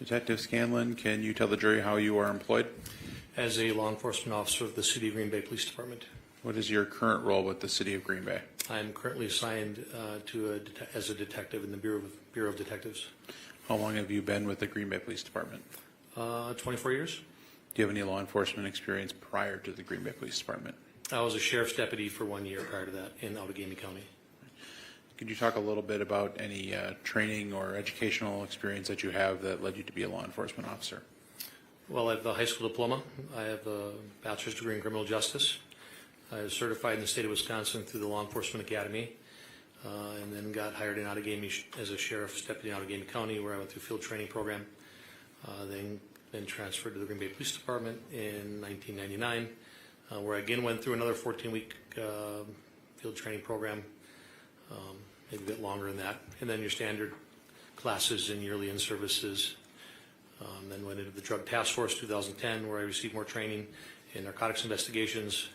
Detective Scanlon, can you tell the jury how you are employed? As a law enforcement officer of the City of Green Bay Police Department. What is your current role with the City of Green Bay? I'm currently assigned as a detective in the Bureau of Detectives. How long have you been with the Green Bay Police Department? 24 years. Do you have any law enforcement experience prior to the Green Bay Police Department? I was a sheriff's deputy for 1 year prior to that in Outagamie County. Could you talk a little bit about any training or educational experience that you have that led you to be a law enforcement officer? Well, I have a high school diploma. I have a bachelor's degree in criminal justice. I was certified in the state of Wisconsin through the Law Enforcement Academy, and then got hired in Outagamie as a sheriff's deputy in Outagamie County, where I went through a field training program. Then transferred to the Green Bay Police Department in 1999, where I again went through another 14-week field training program, maybe a bit longer than that, and then your standard classes and yearly in-services. Then went into the Drug Task Force 2010, where I received more training in narcotics investigations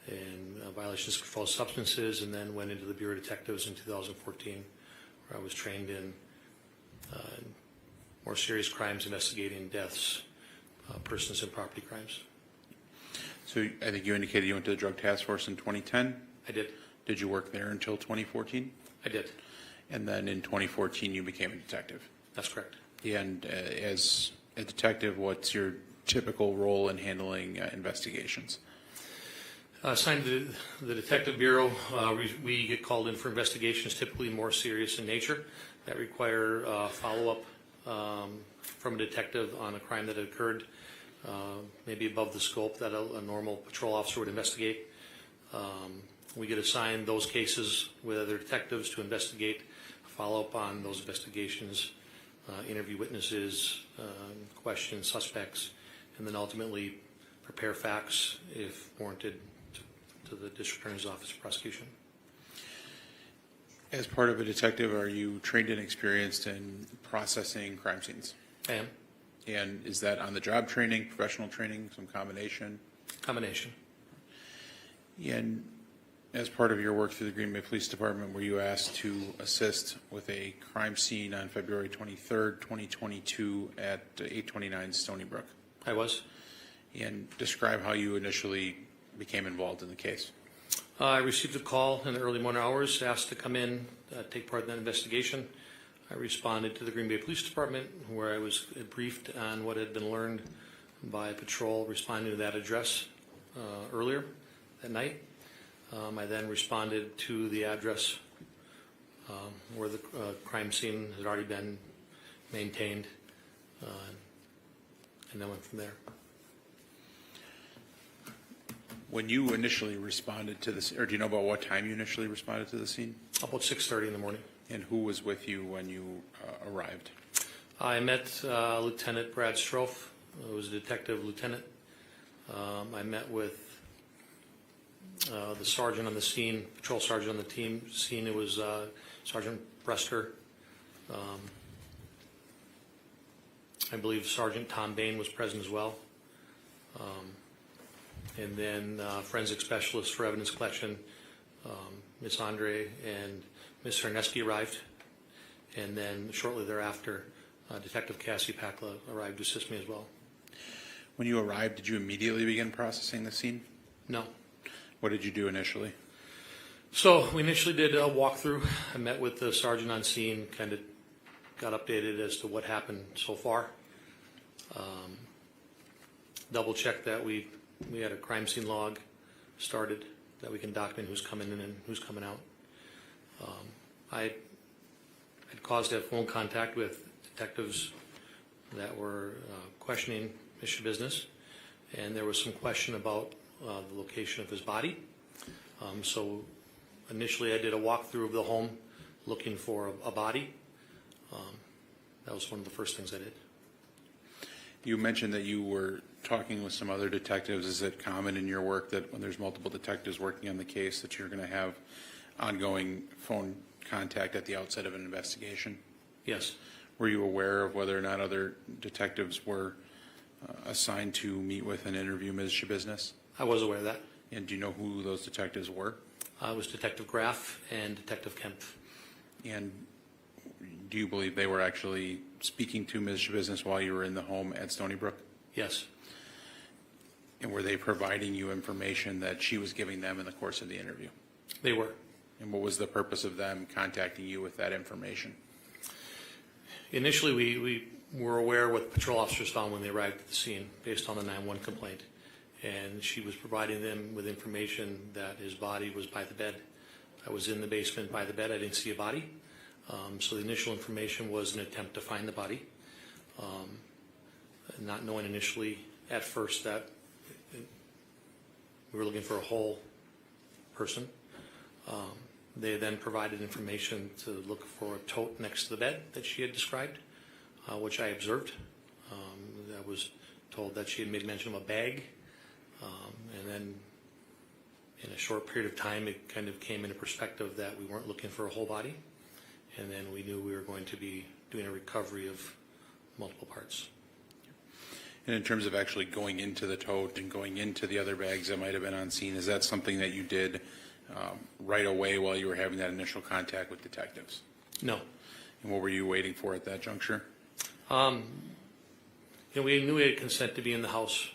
and violations of controlled substances, and then went into the Bureau of Detectives in 2014, where I was trained in more serious crimes, investigating deaths, persons and property crimes. So I think you indicated you went to the Drug Task Force in 2010. I did. Did you work there until 2014? I did. And then in 2014 you became a detective. That's correct. And as a detective, what's your typical role in handling investigations? Assigned to the Detective Bureau, we get called in for investigations typically more serious in nature that require follow-up from a detective on a crime that occurred maybe above the scope that a normal patrol officer would investigate. We get assigned those cases with other detectives to investigate, follow up on those investigations, interview witnesses, question suspects, and then ultimately prepare facts if warranted to the District Attorney's Office of Prosecution. As part of a detective, are you trained and experienced in processing crime scenes? I am. And is that on-the-job training, professional training, some combination? Combination. And as part of your work through the Green Bay Police Department, were you asked to assist with a crime scene on February 23rd, 2022 at 829 Stony Brook? I was. And describe how you initially became involved in the case. I received a call in the early morning hours, asked to come in, take part in that investigation. I responded to the Green Bay Police Department, where I was briefed on what had been learned by a patrol responding to that address earlier that night. I then responded to the address where the crime scene had already been maintained, and then went from there. When you initially responded to this, or do you know about what time you initially responded to the scene? About 6:30 in the morning. And who was with you when you arrived? I met Lieutenant Brad Strofe, who was a detective lieutenant. I met with the sergeant on the scene, patrol sergeant on the scene. It was Sergeant Bresker. I believe Sergeant Tom Bain was present as well. And then forensic specialist for evidence collection, Ms. Andre and Ms. Cerneski arrived. And then shortly thereafter, Detective Cassie Pakla arrived to assist me as well. When you arrived, did you immediately begin processing the scene? No. What did you do initially? So we initially did a walkthrough. I met with the sergeant on scene, kind of got updated as to what happened so far. Double checked that we had a crime scene log started that we can document who's coming in and who's coming out. I had caused to have phone contact with detectives that were questioning Ms. Schabusiness, and there was some question about the location of his body. So initially I did a walkthrough of the home looking for a body. That was one of the first things I did. You mentioned that you were talking with some other detectives. Is it common in your work that when there's multiple detectives working on the case that you're going to have ongoing phone contact at the outset of an investigation? Yes. Were you aware of whether or not other detectives were assigned to meet with and interview Ms. Schabusiness? I was aware of that. And do you know who those detectives were? It was Detective Graff and Detective Kemp. And do you believe they were actually speaking to Ms. Schabusiness while you were in the home at Stony Brook? Yes. And were they providing you information that she was giving them in the course of the interview? They were. And what was the purpose of them contacting you with that information? Initially, we were aware what the patrol officers found when they arrived at the scene based on the 911 complaint. And she was providing them with information that his body was by the bed. I was in the basement by the bed. I didn't see a body. So the initial information was an attempt to find the body. Not knowing initially at first that we were looking for a whole person. They then provided information to look for a tote next to the bed that she had described, which I observed. I was told that she had made mention of a bag, and then in a short period of time it kind of came into perspective that we weren't looking for a whole body, and then we knew we were going to be doing a recovery of multiple parts. And in terms of actually going into the tote and going into the other bags that might have been on scene, is that something that you did right away while you were having that initial contact with detectives? No. And what were you waiting for at that juncture? We knew we had consent to be in the house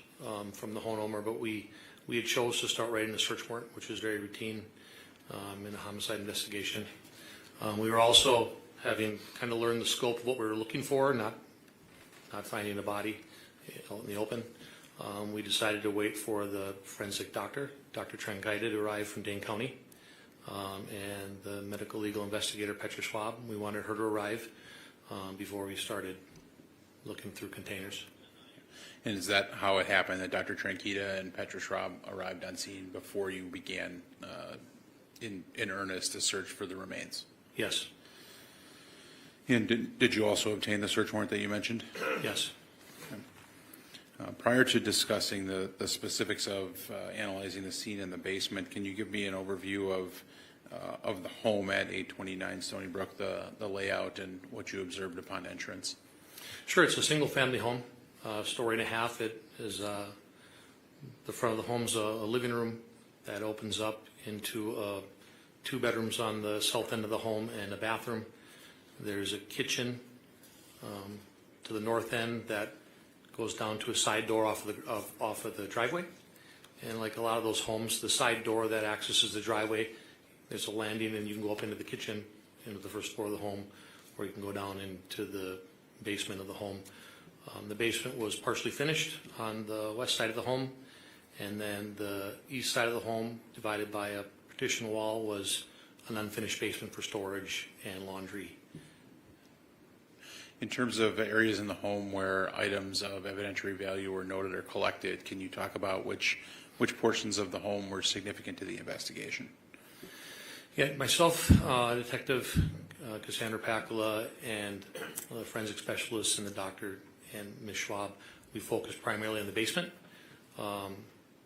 from the homeowner, but we had chose to start writing the search warrant, which is very routine in a homicide investigation. We were also having kind of learned the scope of what we were looking for, not finding a body out in the open. We decided to wait for the forensic doctor, Dr. Trenkaita, to arrive from Dane County, and the medical legal investigator, Petra Schwab. We wanted her to arrive before we started looking through containers. And is that how it happened, that Dr. Trenkaita and Petra Schwab arrived on scene before you began in earnest to search for the remains? Yes. And did you also obtain the search warrant that you mentioned? Yes. Prior to discussing the specifics of analyzing the scene in the basement, can you give me an overview of the home at 829 Stony Brook, the layout and what you observed upon entrance? Sure, it's a single-family home, story and a half. It is the front of the home's a living room that opens up into 2 bedrooms on the south end of the home and a bathroom. There's a kitchen to the north end that goes down to a side door off of the driveway. And like a lot of those homes, the side door that accesses the driveway, there's a landing and you can go up into the kitchen, into the first floor of the home, or you can go down into the basement of the home. The basement was partially finished on the west side of the home, and then the east side of the home, divided by a partition wall, was an unfinished basement for storage and laundry. In terms of areas in the home where items of evidentiary value were noted or collected, can you talk about which portions of the home were significant to the investigation? Yeah, myself, Detective Cassandra Pacula, and the forensic specialists and the doctor and Ms. Schwab, we focused primarily on the basement.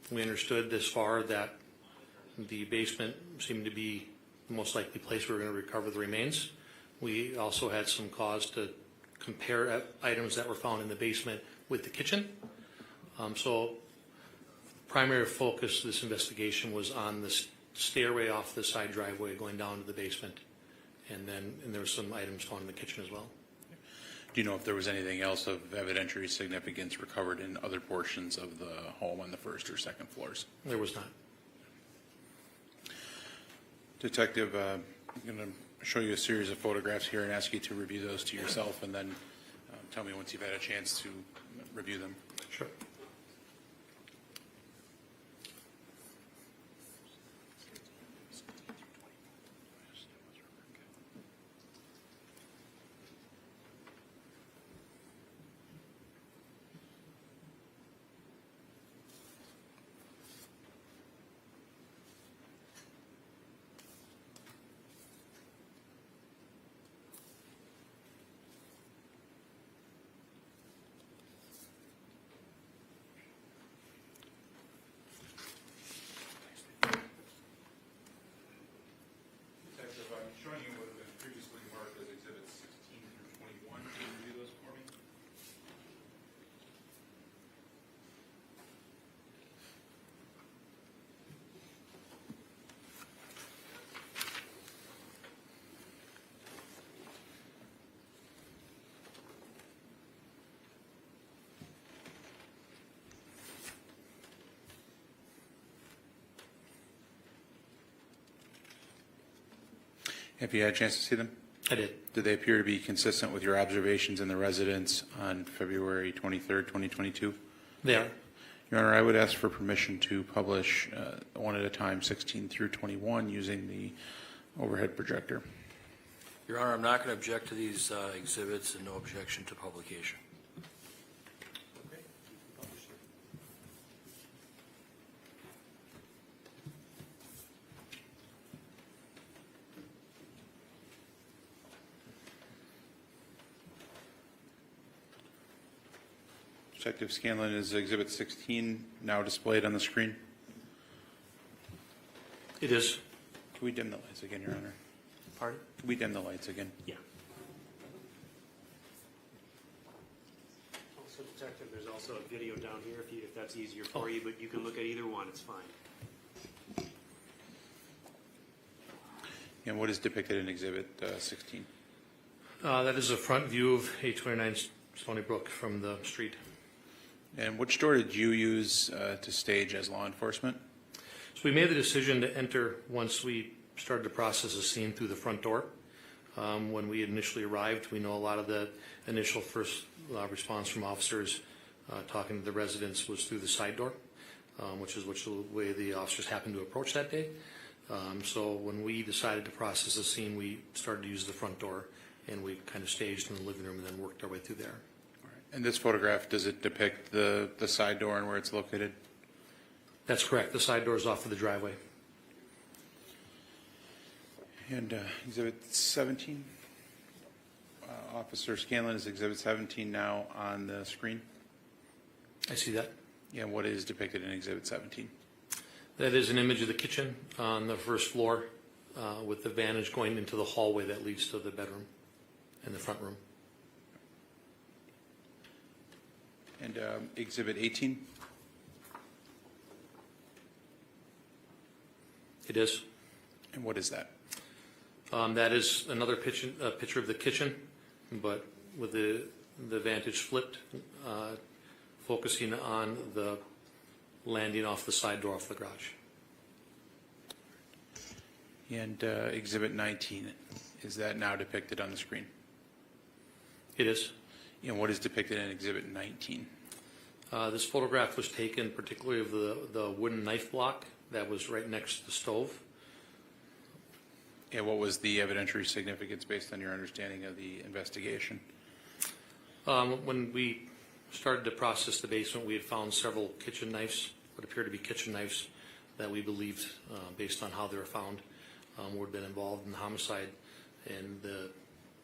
We understood this far that the basement seemed to be the most likely place we were going to recover the remains. We also had some cause to compare items that were found in the basement with the kitchen. So primary focus of this investigation was on the stairway off the side driveway going down to the basement, and there were some items found in the kitchen as well. Do you know if there was anything else of evidentiary significance recovered in other portions of the home on the first or second floors? There was not. Detective, I'm going to show you a series of photographs here and ask you to review those to yourself, and then tell me once you've had a chance to review them. Sure. I'm showing you what have been previously marked as exhibits 16 through 21. Can you review those for me? Have you had a chance to see them? I did. Do they appear to be consistent with your observations in the residence on February 23rd, 2022? They are. Your Honor, I would ask for permission to publish one at a time, 16 through 21, using the overhead projector. Your Honor, I'm not going to object to these exhibits and no objection to publication. Detective Scanlon, is Exhibit 16 now displayed on the screen? It is. Can we dim the lights again, Your Honor? Pardon? Can we dim the lights again? Yeah. Also, Detective, there's also a video down here if that's easier for you, but you can look at either one, it's fine. And what is depicted in Exhibit 16? That is a front view of 829 Stony Brook from the street. And which door did you use to stage as law enforcement? So we made the decision to enter once we started to process the scene through the front door. When we initially arrived, we know a lot of the initial first response from officers talking to the residents was through the side door, which is the way the officers happened to approach that day. So when we decided to process the scene, we started to use the front door, and we kind of staged in the living room and then worked our way through there. And this photograph, does it depict the side door and where it's located? That's correct. The side door is off of the driveway. And Exhibit 17? Officer Scanlon, is Exhibit 17 now on the screen? I see that. Yeah, what is depicted in Exhibit 17? That is an image of the kitchen on the first floor with the vantage going into the hallway that leads to the bedroom and the front room. And Exhibit 18? It is. And what is that? That is another picture of the kitchen, but with the vantage flipped, focusing on the landing off the side door off the garage. And Exhibit 19, is that now depicted on the screen? It is. And what is depicted in Exhibit 19? This photograph was taken particularly of the wooden knife block that was right next to the stove. And what was the evidentiary significance based on your understanding of the investigation? When we started to process the basement, we had found several kitchen knives, what appeared to be kitchen knives, that we believed, based on how they were found, would have been involved in the homicide. And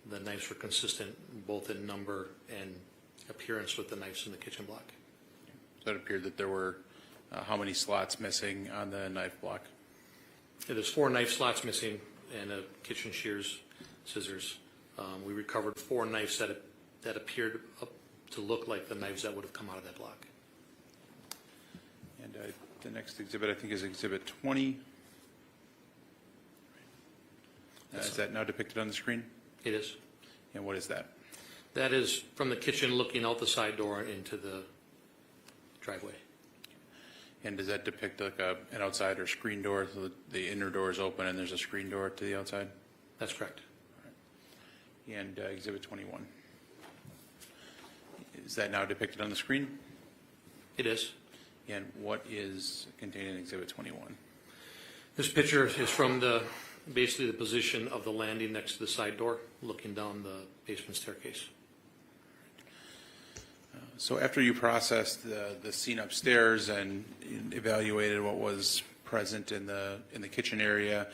the knives were consistent both in number and appearance with the knives in the kitchen block. So it appeared that there were how many slots missing on the knife block? There's 4 knife slots missing and a kitchen shears, scissors. We recovered 4 knives that appeared to look like the knives that would have come out of that block. And the next exhibit, I think, is Exhibit 20. Is that now depicted on the screen? It is. And what is that? That is from the kitchen looking out the side door into the driveway. And does that depict like an outside or screen door, so the inner door is open and there's a screen door to the outside? That's correct. And Exhibit 21. Is that now depicted on the screen? It is. And what is contained in Exhibit 21? This picture is from basically the position of the landing next to the side door, looking down the basement staircase. So after you processed the scene upstairs and evaluated what was present in the kitchen area,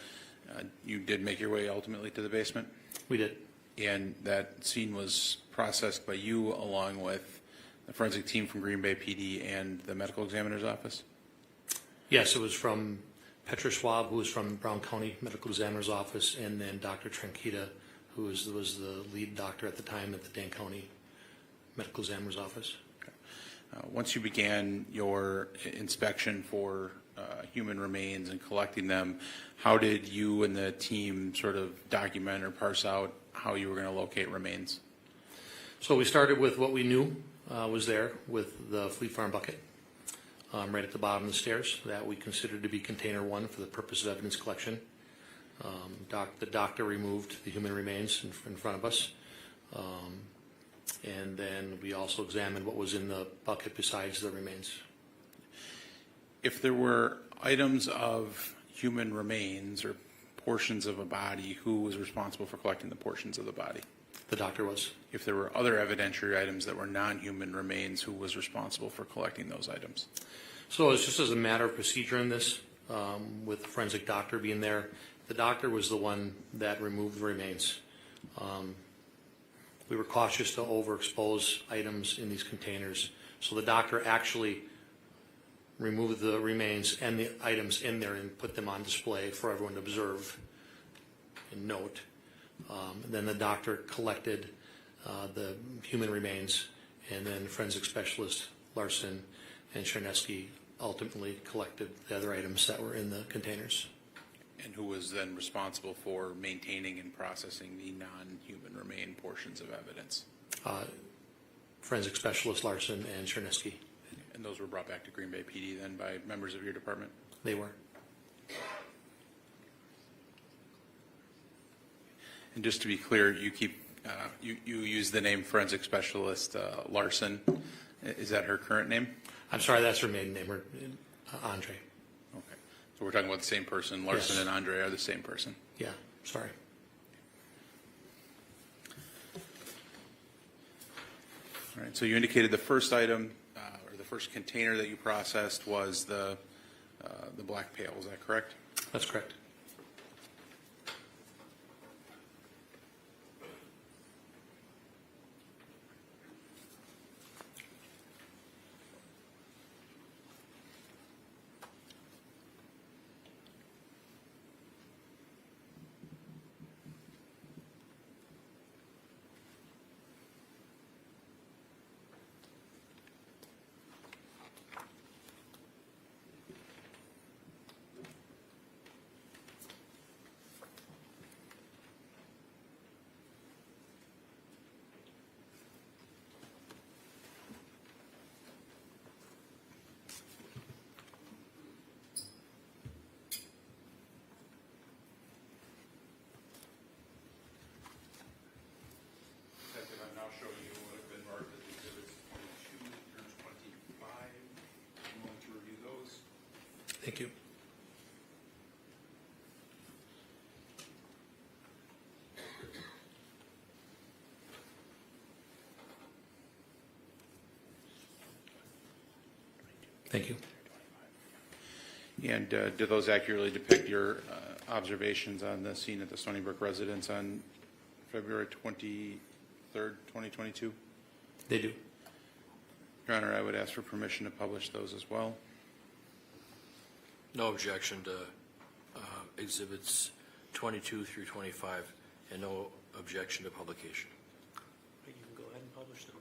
you did make your way ultimately to the basement? We did. And that scene was processed by you along with the forensic team from Green Bay PD and the medical examiner's office? Yes, it was from Petra Schwab, who was from Brown County Medical Examiner's Office, and then Dr. Tranquita, who was the lead doctor at the time at the Dane County Medical Examiner's Office. Once you began your inspection for human remains and collecting them, how did you and the team sort of document or parse out how you were going to locate remains? So we started with what we knew was there with the Fleet Farm bucket right at the bottom of the stairs that we considered to be container 1 for the purpose of evidence collection. The doctor removed the human remains in front of us. And then we also examined what was in the bucket besides the remains. If there were items of human remains or portions of a body, who was responsible for collecting the portions of the body? The doctor was. If there were other evidentiary items that were non-human remains, who was responsible for collecting those items? So it's just as a matter of procedure in this, with the forensic doctor being there, the doctor was the one that removed the remains. We were cautious to overexpose items in these containers. So the doctor actually removed the remains and the items in there and put them on display for everyone to observe and note. Then the doctor collected the human remains, and then forensic specialist Larson and Chernesky ultimately collected the other items that were in the containers. And who was then responsible for maintaining and processing the non-human remain portions of evidence? Forensic specialist Larson and Chernesky. And those were brought back to Green Bay PD then by members of your department? They were. And just to be clear, you keep you use the name forensic specialist Larson. Is that her current name? I'm sorry, that's her maiden name, Andre. Okay. So we're talking about the same person. Larson Yes. and Andre are the same person. Yeah, sorry. All right. So you indicated the first item or the first container that you processed was the black pail. Is that correct? That's correct. I'm now showing you what have been marked as exhibits 22 through 25. I'm going to review those. Thank you. Thank you. And do those accurately depict your observations on the scene at the Stony Brook residence on February 23rd, 2022? They do. Your Honor, I would ask for permission to publish those as well. No objection to exhibits 22 through 25, and no objection to publication. You can go ahead and publish them.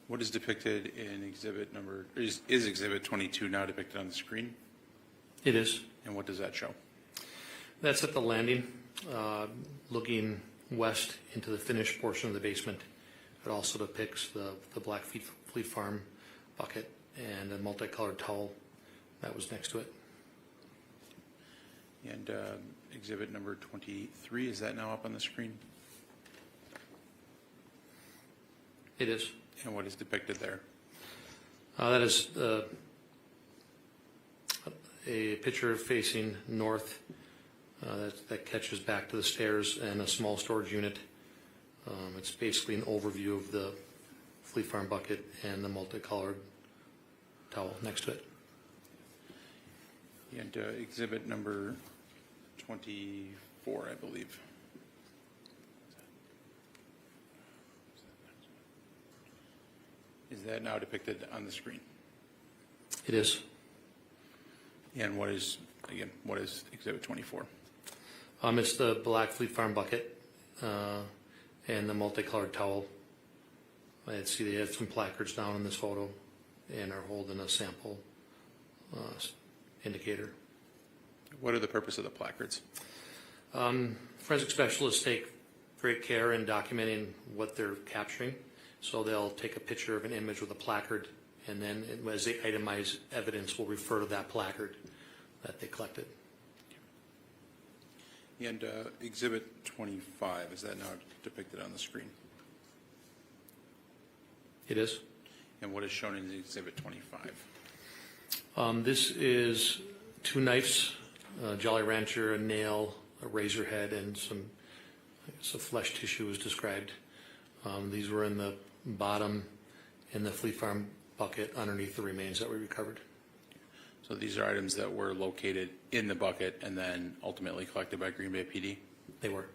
What is depicted in exhibit number, is exhibit 22 now depicted on the screen? It is. And what does that show? That's at the landing, looking west into the finished portion of the basement. It also depicts the Black Fleet Farm bucket and a multicolored towel that was next to it. And exhibit number 23, is that now up on the screen? It is. And what is depicted there? That is a picture facing north that catches back to the stairs and a small storage unit. It's basically an overview of the Fleet Farm bucket and the multicolored towel next to it. And exhibit number 24, I believe. Is that now depicted on the screen? It is. And what is, again, what is exhibit 24? It's the Black Fleet Farm bucket and the multicolored towel. I see they have some placards down in this photo and are holding a sample indicator. What are the purpose of the placards? Forensic specialists take great care in documenting what they're capturing. So they'll take a picture of an image with a placard, and then as they itemize evidence, we'll refer to that placard that they collected. And Exhibit 25, is that now depicted on the screen? It is. And what is shown in Exhibit 25? This is 2 knives, a Jolly Rancher, a nail, a razor head, and some flesh tissue is described. These were in the bottom in the Fleet Farm bucket underneath the remains that we recovered. So these are items that were located in the bucket and then ultimately collected by Green Bay PD? They were.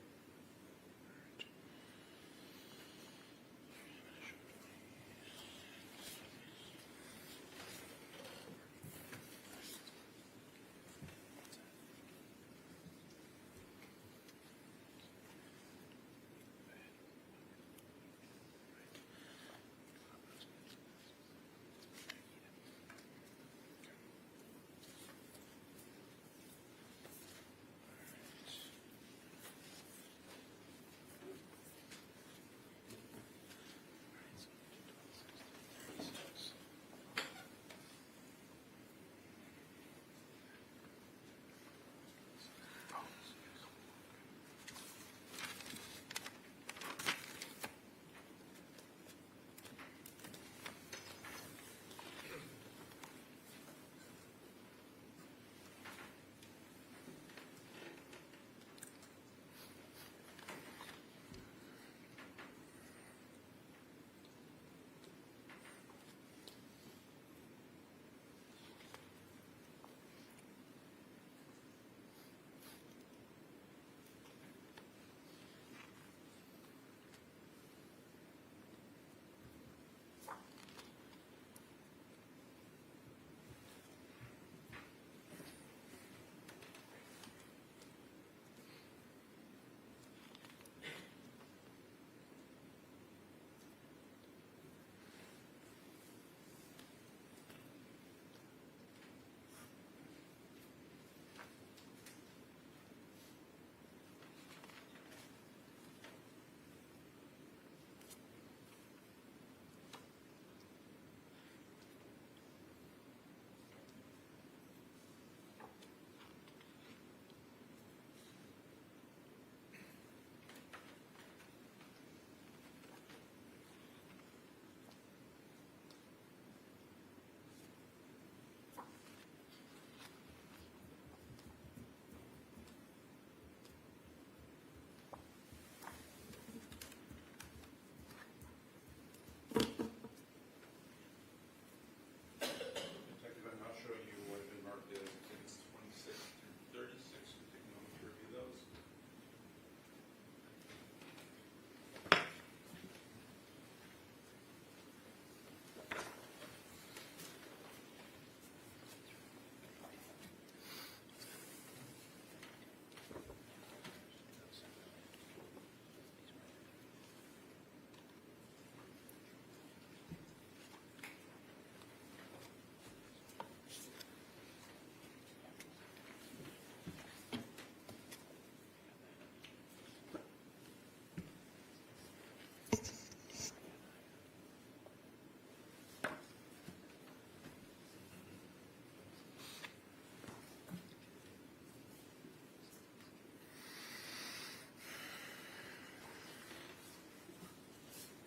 Detective, I'm now showing you what have been marked as Exhibits 26 through 36. We're taking a moment to review those.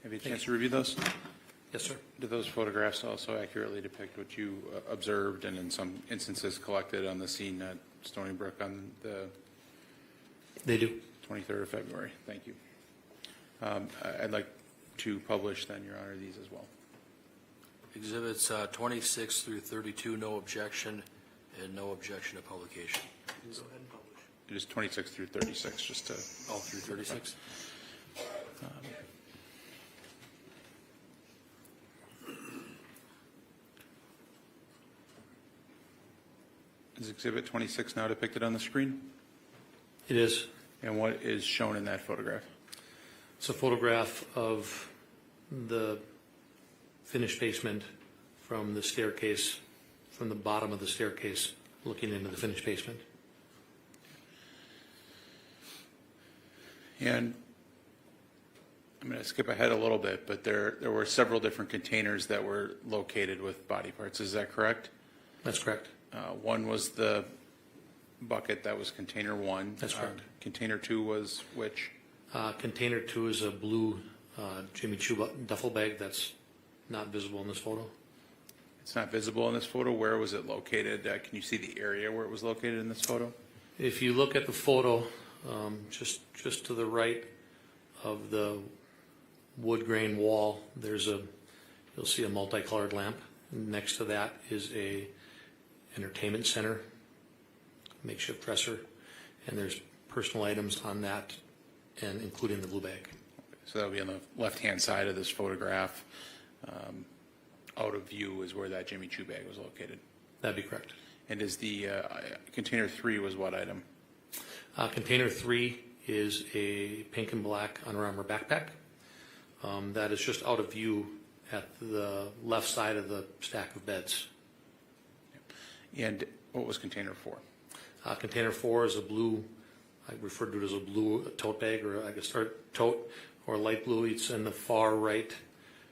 Have you had a chance to review those? Yes, sir. Do those photographs also accurately depict what you observed and in some instances collected on the scene at Stony Brook on the They do. 23rd of February? Thank you. I'd like to publish then, Your Honor, these as well. Exhibits 26 through 32, no objection, and no objection to publication. Go ahead and publish. It is 26 through 36, just to. All through 36? Is Exhibit 26 now depicted on the screen? It is. And what is shown in that photograph? It's a photograph of the finished basement from the staircase, from the bottom of the staircase, looking into the finished basement. And I'm going to skip ahead a little bit, but there were several different containers that were located with body parts. Is that correct? That's correct. One was the bucket, that was container one. That's correct. Container two was which? Container 2 is a blue Jimmy Choo duffel bag that's not visible in this photo. It's not visible in this photo. Where was it located? Can you see the area where it was located in this photo? If you look at the photo, just to the right of the wood grain wall, you'll see a multicolored lamp. Next to that is a entertainment center, makeshift dresser, and there's personal items on that, and including the blue bag. So that'll be on the left-hand side of this photograph. Out of view is where that Jimmy Choo bag was located. That'd be correct. And is the container three was what item? Container 3 is a pink and black Under Armour backpack. That is just out of view at the left side of the stack of beds. And what was container four? Container 4 is a blue, I refer to it as a blue tote bag, or I guess, or tote, or light blue. It's in the far right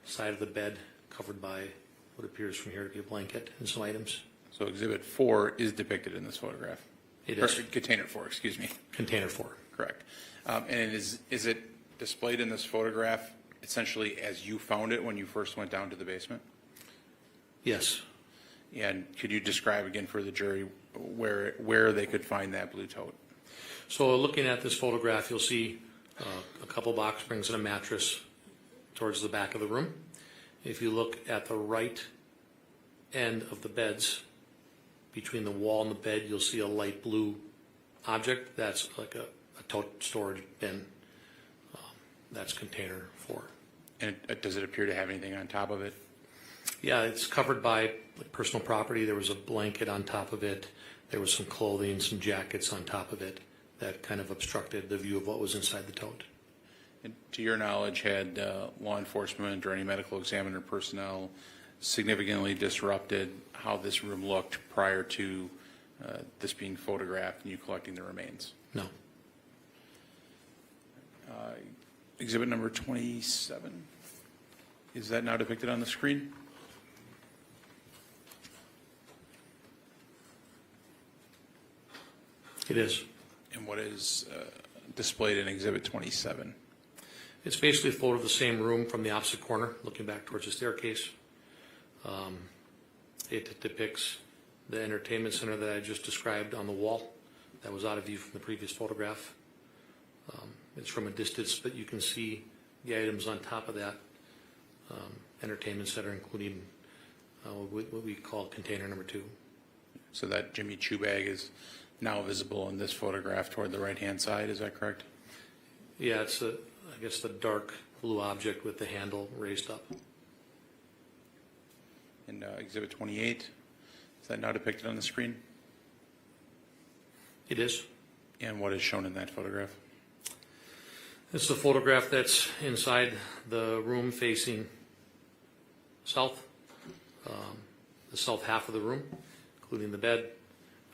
side of the bed, covered by what appears from here to be a blanket and some items. So exhibit 4 is depicted in this photograph? It is. Or container 4, excuse me. Container 4. Correct. And is it displayed in this photograph essentially as you found it when you first went down to the basement? Yes. And could you describe again for the jury where they could find that blue tote? So looking at this photograph, you'll see a couple box springs and a mattress towards the back of the room. If you look at the right end of the beds, between the wall and the bed, you'll see a light blue object. That's like a tote storage bin. That's container 4. And does it appear to have anything on top of it? Yeah, it's covered by personal property. There was a blanket on top of it. There was some clothing, some jackets on top of it that kind of obstructed the view of what was inside the tote. And to your knowledge, had law enforcement or any medical examiner personnel significantly disrupted how this room looked prior to this being photographed and you collecting the remains? No. Exhibit number 27. Is that now depicted on the screen? It is. And what is displayed in exhibit 27? It's basically a photo of the same room from the opposite corner, looking back towards the staircase. It depicts the entertainment center that I just described on the wall that was out of view from the previous photograph. It's from a distance, but you can see the items on top of that entertainment center, including what we call container number 2. So that Jimmy Choo bag is now visible in this photograph toward the right-hand side, is that correct? Yeah, it's I guess the dark blue object with the handle raised up. And exhibit 28, is that now depicted on the screen? It is. And what is shown in that photograph? It's the photograph that's inside the room facing south, the south half of the room, including the bed,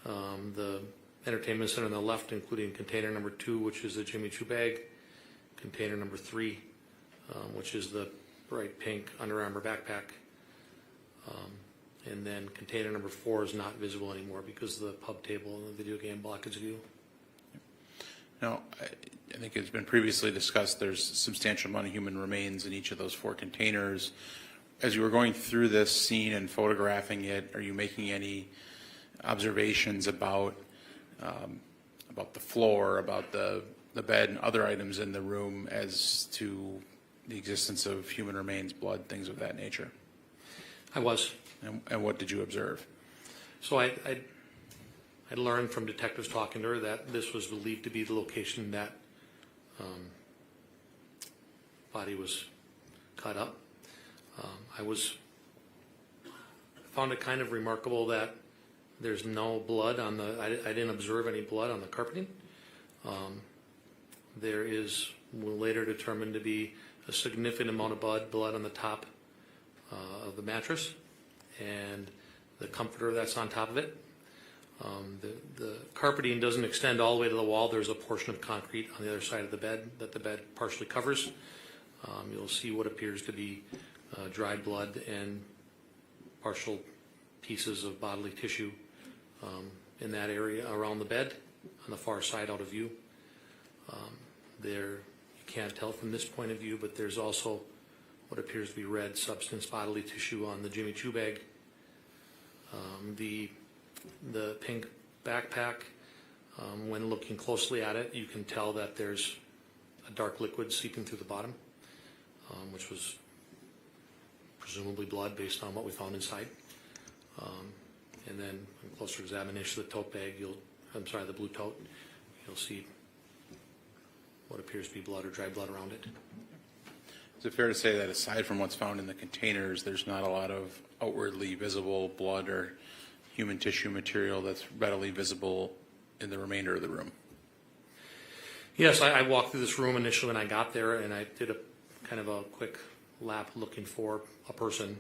the entertainment center on the left, including container number 2, which is the Jimmy Choo bag, container number 3, which is the bright pink Under Armour backpack, and then container number 4 is not visible anymore because the pub table and the video game block its view. Now, I think it's been previously discussed there's a substantial amount of human remains in each of those 4 containers. As you were going through this scene and photographing it, are you making any observations about the floor, about the bed and other items in the room as to the existence of human remains, blood, things of that nature? I was. And what did you observe? So I learned from detectives talking to her that this was believed to be the location that body was cut up. Found it kind of remarkable that there's no blood on the, I didn't observe any blood on the carpeting. There is later determined to be a significant amount of blood on the top of the mattress and the comforter that's on top of it. The carpeting doesn't extend all the way to the wall. There's a portion of concrete on the other side of the bed that the bed partially covers. You'll see what appears to be dried blood and partial pieces of bodily tissue in that area around the bed on the far side out of view. There, you can't tell from this point of view, but there's also what appears to be red substance bodily tissue on the Jimmy Choo bag. The pink backpack, when looking closely at it, you can tell that there's a dark liquid seeping through the bottom, which was presumably blood based on what we found inside. And then on closer examination of the tote bag, the blue tote, you'll see what appears to be blood or dry blood around it. Is it fair to say that aside from what's found in the containers, there's not a lot of outwardly visible blood or human tissue material that's readily visible in the remainder of the room? Yes, I walked through this room initially when I got there, and I did a kind of a quick lap looking for a person.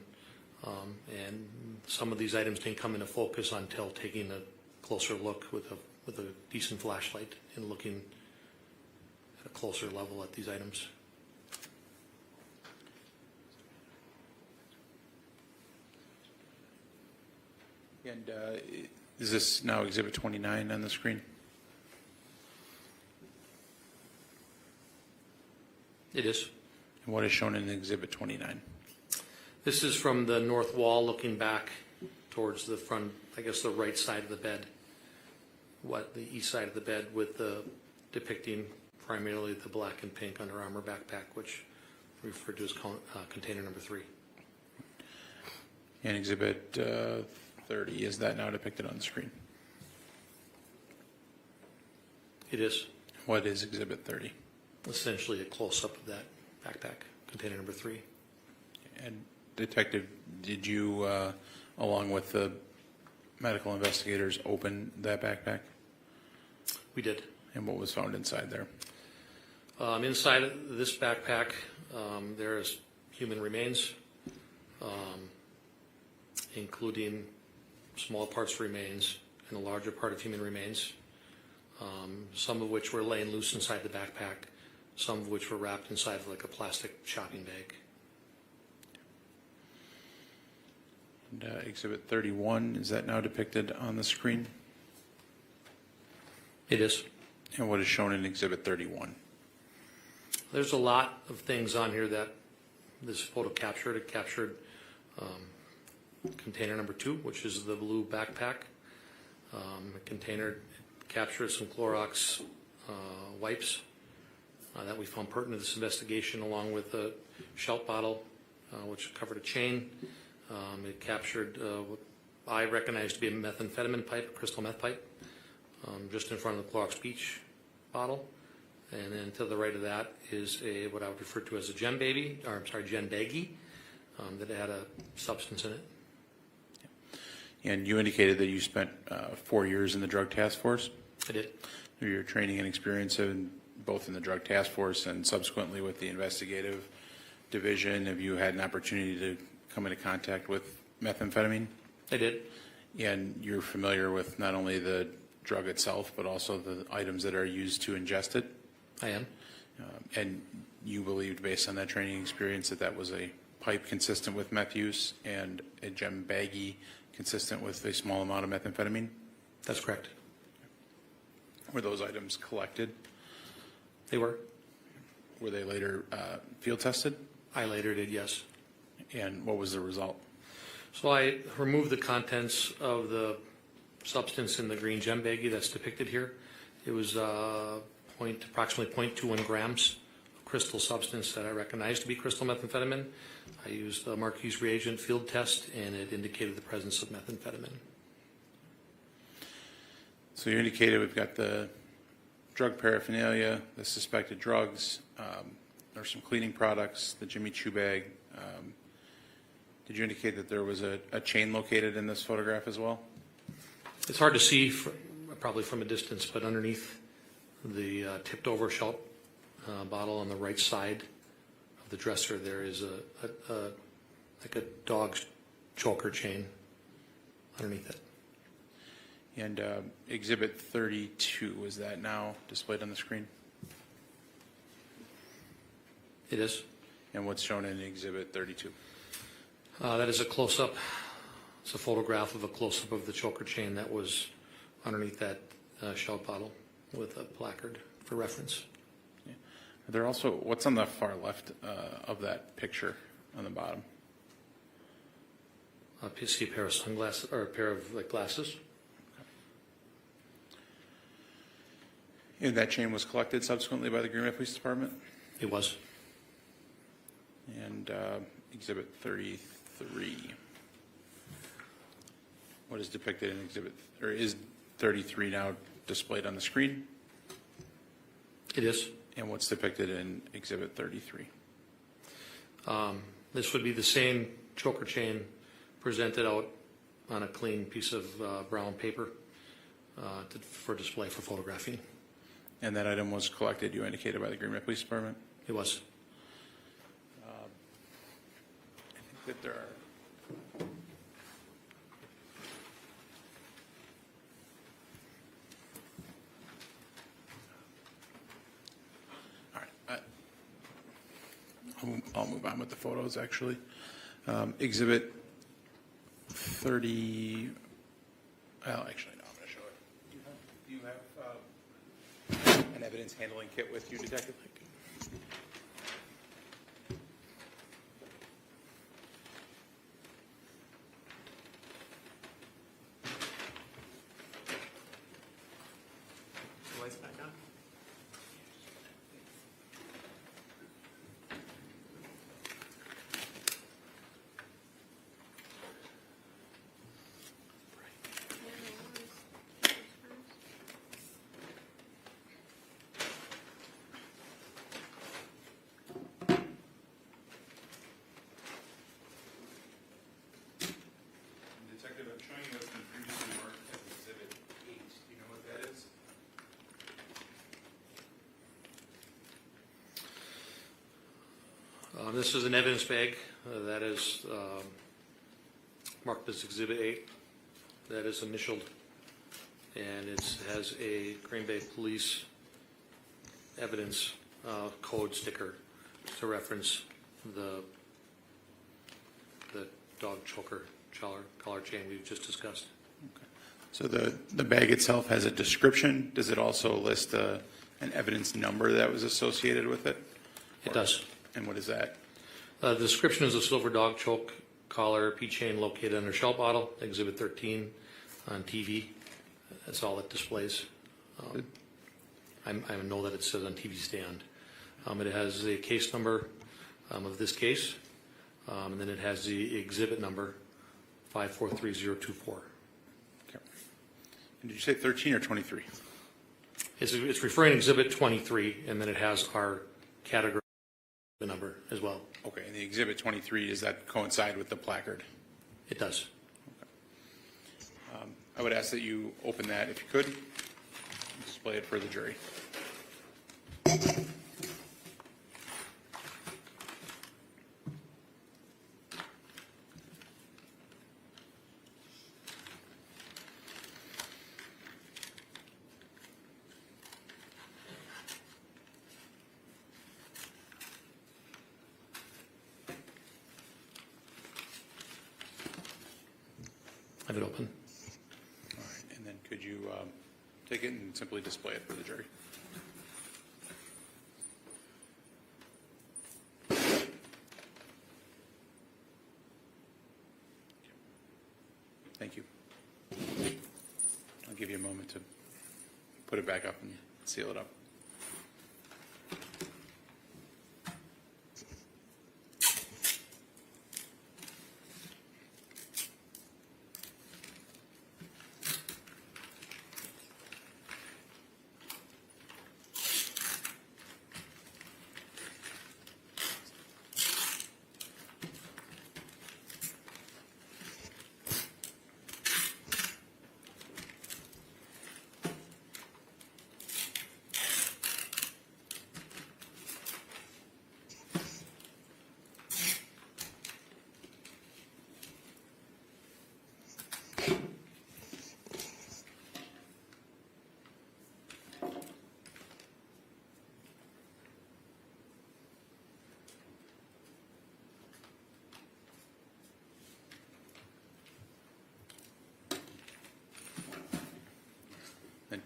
And some of these items didn't come into focus until taking a closer look with a decent flashlight and looking at a closer level at these items. And is this now Exhibit 29 on the screen? It is. And what is shown in Exhibit 29? This is from the north wall looking back towards the front, I guess the right side of the bed, the east side of the bed, with the depicting primarily the black and pink Under Armour backpack, which we refer to as container number 3. And Exhibit 30, is that now depicted on the screen? It is. What is Exhibit 30? Essentially a close-up of that backpack, container number 3. And Detective, did you, along with the medical investigators, open that backpack? We did. And what was found inside there? Inside this backpack, there is human remains, including small parts remains and a larger part of human remains, some of which were laying loose inside the backpack, some of which were wrapped inside of like a plastic shopping bag. And, Exhibit 31, is that now depicted on the screen? It is. And what is shown in Exhibit 31? There's a lot of things on here that this photo captured. It captured container number 2, which is the blue backpack. A container captured some Clorox wipes that we found pertinent to this investigation, along with a Shelt bottle, which covered a chain. It captured what I recognized to be a methamphetamine pipe, a crystal meth pipe, just in front of the Clorox Beach bottle. And then to the right of that is what I would refer to as a gem baggie, that had a substance in it. And you indicated that you spent 4 years in the Drug Task Force. I did. Through your training and experience both in the Drug Task Force and subsequently with the investigative division, have you had an opportunity to come into contact with methamphetamine? I did. And you're familiar with not only the drug itself, but also the items that are used to ingest it? I am. And you believed, based on that training experience, that that was a pipe consistent with meth use and a gem baggie consistent with a small amount of methamphetamine? That's correct. Were those items collected? They were. Were they later field tested? I later did, yes. And what was the result? So I removed the contents of the substance in the green gem baggie that's depicted here. It was approximately 0.21 grams of crystal substance that I recognized to be crystal methamphetamine. I used a Marquis reagent field test, and it indicated the presence of methamphetamine. So you indicated we've got the drug paraphernalia, the suspected drugs, there's some cleaning products, the Jimmy Choo bag. Did you indicate that there was a chain located in this photograph as well? It's hard to see, probably from a distance, but underneath the tipped over Shelt bottle on the right side of the dresser, there is like a dog's choker chain underneath it. And Exhibit 32, is that now displayed on the screen? It is. And what's shown in Exhibit 32? That is a close-up. It's a photograph of a close-up of the choker chain that was underneath that shell bottle with a placard for reference. Are there also, what's on the far left of that picture on the bottom? See a pair of sunglasses, or a pair of glasses. And that chain was collected subsequently by the Green Bay Police Department? It was. And Exhibit 33. What is depicted in Exhibit, or is 33 now displayed on the screen? It is. And what's depicted in Exhibit 33? This would be the same choker chain presented out on a clean piece of brown paper for display for photographing. And that item was collected, you indicated, by the Green Bay Police Department? It was. I think that there are... All right. I'll move on with the photos, actually. Exhibit 30... Well, actually, no, I'm going to show it. Do you have an evidence handling kit with you, Detective? The lights back on? Detective, I'm showing you what's been previously marked as Exhibit 8. Do you know what that is? This is an evidence bag that is marked as Exhibit 8. That is initialed, and it has a Green Bay Police evidence code sticker to reference the dog choker collar chain we've just discussed. So the bag itself has a description. Does it also list an evidence number that was associated with it? It does. And what is that? The description is a silver dog choke collar P chain located under shell bottle, Exhibit 13 on TV. That's all it displays. I know that it says on TV stand. It has the case number of this case, and then it has the exhibit number 543024. Okay. And did you say 13 or 23? It's referring to Exhibit 23, and then it has our category number as well. Okay, and the Exhibit 23, does that coincide with the placard? It does. I would ask that you open that if you could, and display it for the jury. Have it open. All right, and then could you take it and simply display it for the jury? Thank you. I'll give you a moment to put it back up and seal it up.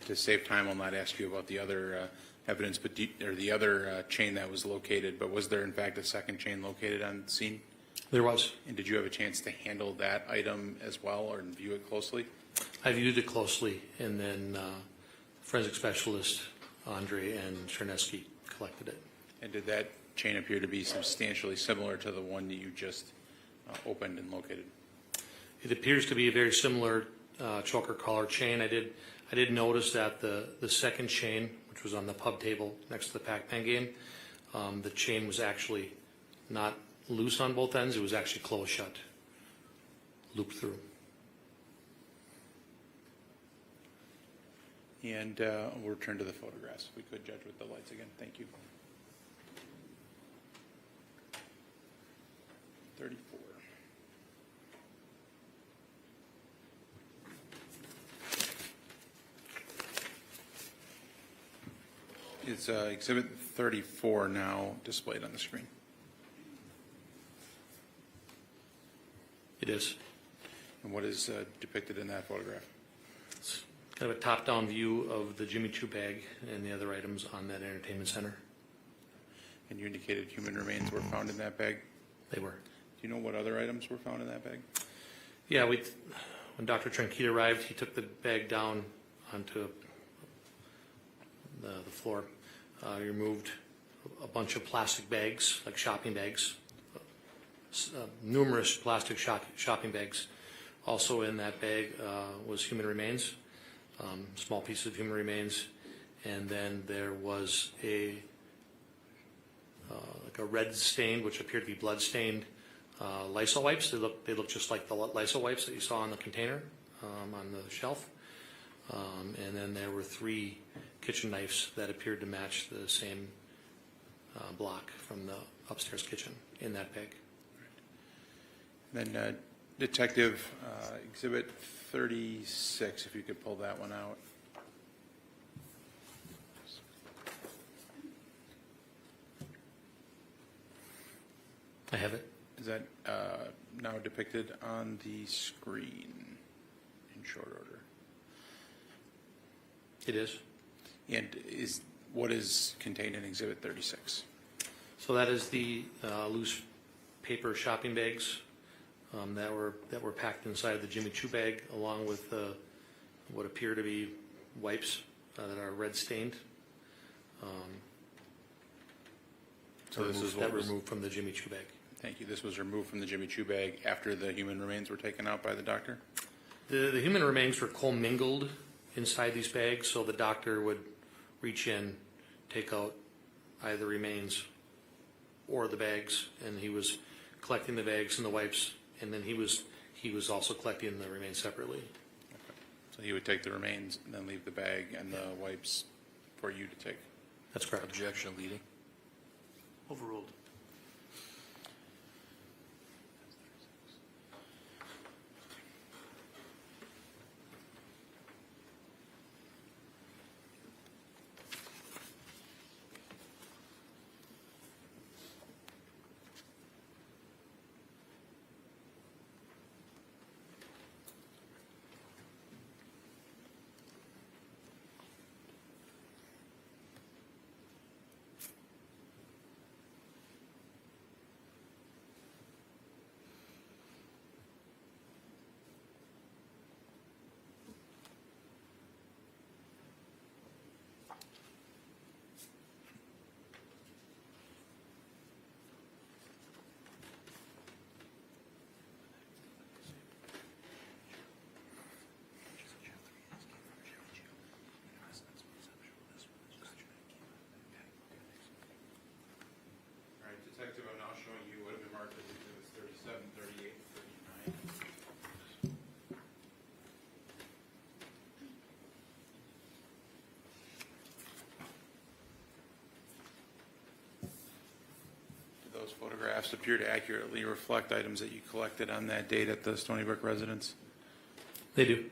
to save time, I'll not ask you about the other evidence, but or the other chain that was located, but was there in fact a second chain located on the scene? There was. And did you have a chance to handle that item as well or view it closely? I viewed it closely, and then forensic specialist Andre and Chernesky collected it. And did that chain appear to be substantially similar to the one that you just opened and located? It appears to be a very similar choker collar chain. I did notice that the second chain, which was on the pub table next to the Pac-Man game, the chain was actually not loose on both ends. It was actually closed shut, looped through. And we'll return to the photographs. If we could, Judge, with the lights again. Thank you. 34. It's Exhibit 34 now displayed on the screen. It is. And what is depicted in that photograph? It's kind of a top-down view of the Jimmy Choo bag and the other items on that entertainment center. And you indicated human remains were found in that bag. They were. Do you know what other items were found in that bag? Yeah, when Dr. Tranquita arrived, he took the bag down onto the floor. He removed a bunch of plastic bags, like shopping bags, numerous plastic shopping bags. Also in that bag was human remains, small pieces of human remains, and then there was like a red stained, which appeared to be blood stained Lysol wipes. They look just like the Lysol wipes that you saw on the container on the shelf. And then there were 3 kitchen knives that appeared to match the same block from the upstairs kitchen in that bag. Then Detective Exhibit 36, if you could pull that one out. I have it. Is that now depicted on the screen in short order? It is. And what is contained in Exhibit 36? So that is the loose paper shopping bags that were packed inside the Jimmy Choo bag, along with what appear to be wipes that are red stained. So this is what was removed from the Jimmy Choo bag. Thank you. This was removed from the Jimmy Choo bag after the human remains were taken out by the doctor? The human remains were commingled inside these bags, so the doctor would reach in, take out either the remains or the bags, and he was collecting the bags and the wipes, and then he was also collecting the remains separately. Okay. So he would take the remains and then leave the bag and the wipes for you to take? That's correct. Objection leading. Overruled. All right, Detective, I'm now showing you what have been marked as Exhibits 37, 38, and 39. Do those photographs appear to accurately reflect items that you collected on that date at the Stony Brook residence? They do.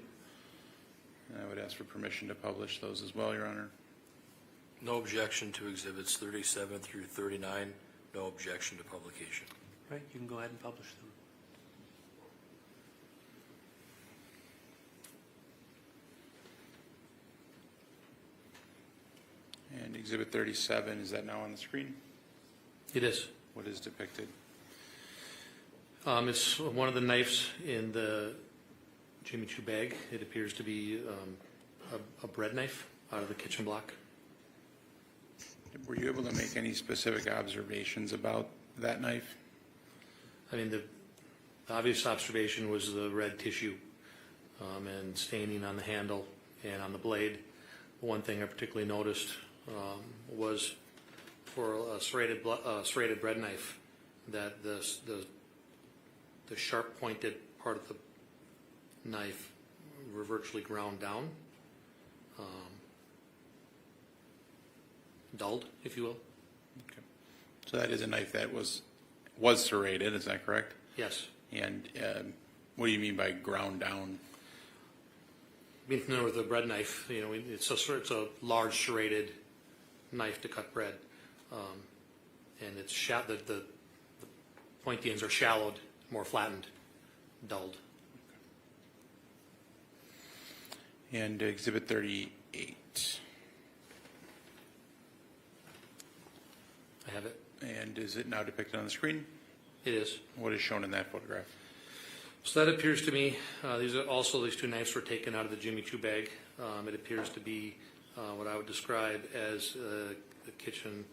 And I would ask for permission to publish those as well, Your Honor. No objection to Exhibits 37 through 39. No objection to publication. Right, you can go ahead and publish them. Exhibit 37, is that now on the screen? It is. What is depicted? It's one of the knives in the Jimmy Choo bag. It appears to be a bread knife out of the kitchen block. Were you able to make any specific observations about that knife? I mean, the obvious observation was the red tissue and staining on the handle and on the blade. One thing I particularly noticed was for a serrated bread knife that the sharp pointed part of the knife were virtually ground down, dulled, if you will. Okay. So that is a knife that was serrated, is that correct? Yes. And what do you mean by ground down? Being familiar with a bread knife, you know, it's a large serrated knife to cut bread, and it's the pointy ends are shallowed, more flattened, dulled. And Exhibit 38, I have it. and is it now depicted on the screen? It is. What is shown in that photograph? So that appears to me, these two knives were taken out of the Jimmy Choo bag. It appears to be what I would describe as a kitchen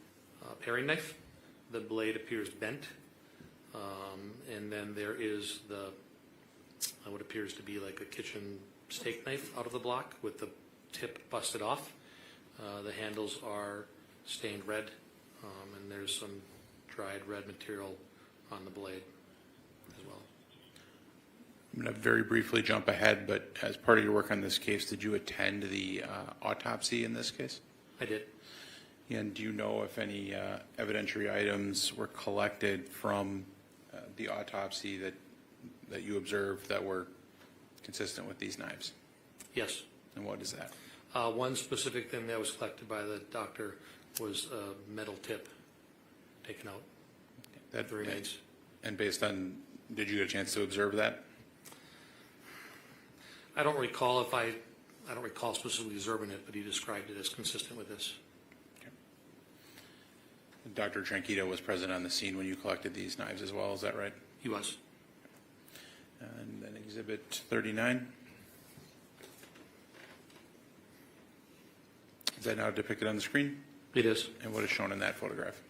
paring knife. The blade appears bent, and then there is what appears to be like a kitchen steak knife out of the block with the tip busted off. The handles are stained red, and there's some dried red material on the blade as well. I'm going to very briefly jump ahead, but as part of your work on this case, did you attend the autopsy in this case? I did. And do you know if any evidentiary items were collected from the autopsy that you observed that were consistent with these knives? Yes. And what is that? One specific thing that was collected by the doctor was a metal tip taken out. That The remains. And based on, did you get a chance to observe that? I don't recall specifically observing it, but he described it as consistent with this. Dr. Tranquito was present on the scene when you collected these knives as well, is that right? He was. And then Exhibit 39. Is that now depicted on the screen? It is. And what is shown in that photograph?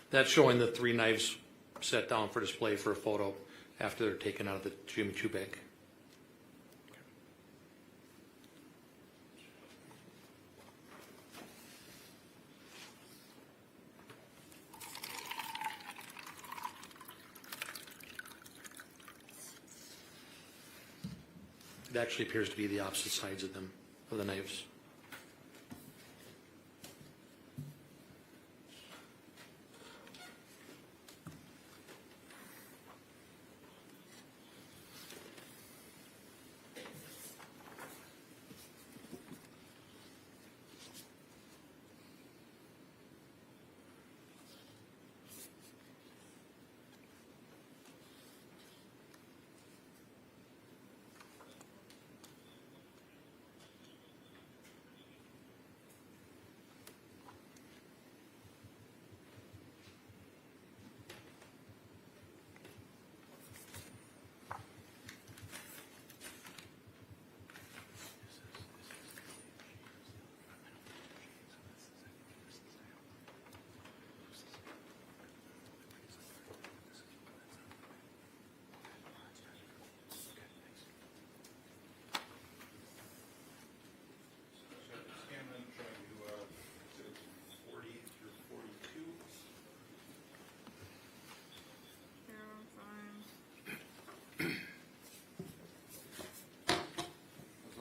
That's showing the three knives set down for display for a photo after they're taken out of the Jimmy Choo bag. It actually appears to be the opposite sides of them, of the knives.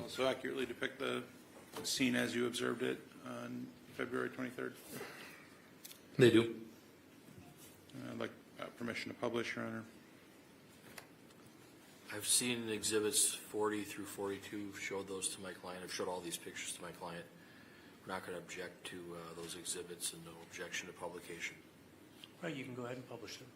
Also accurately depict the scene as you observed it on February 23rd? They do. I'd like permission to publish, Your Honor. I've seen exhibits 40 through 42, showed those to my client. I've showed all these pictures to my client. We're not going to object to those exhibits and no objection to publication. Right, you can go ahead and publish them.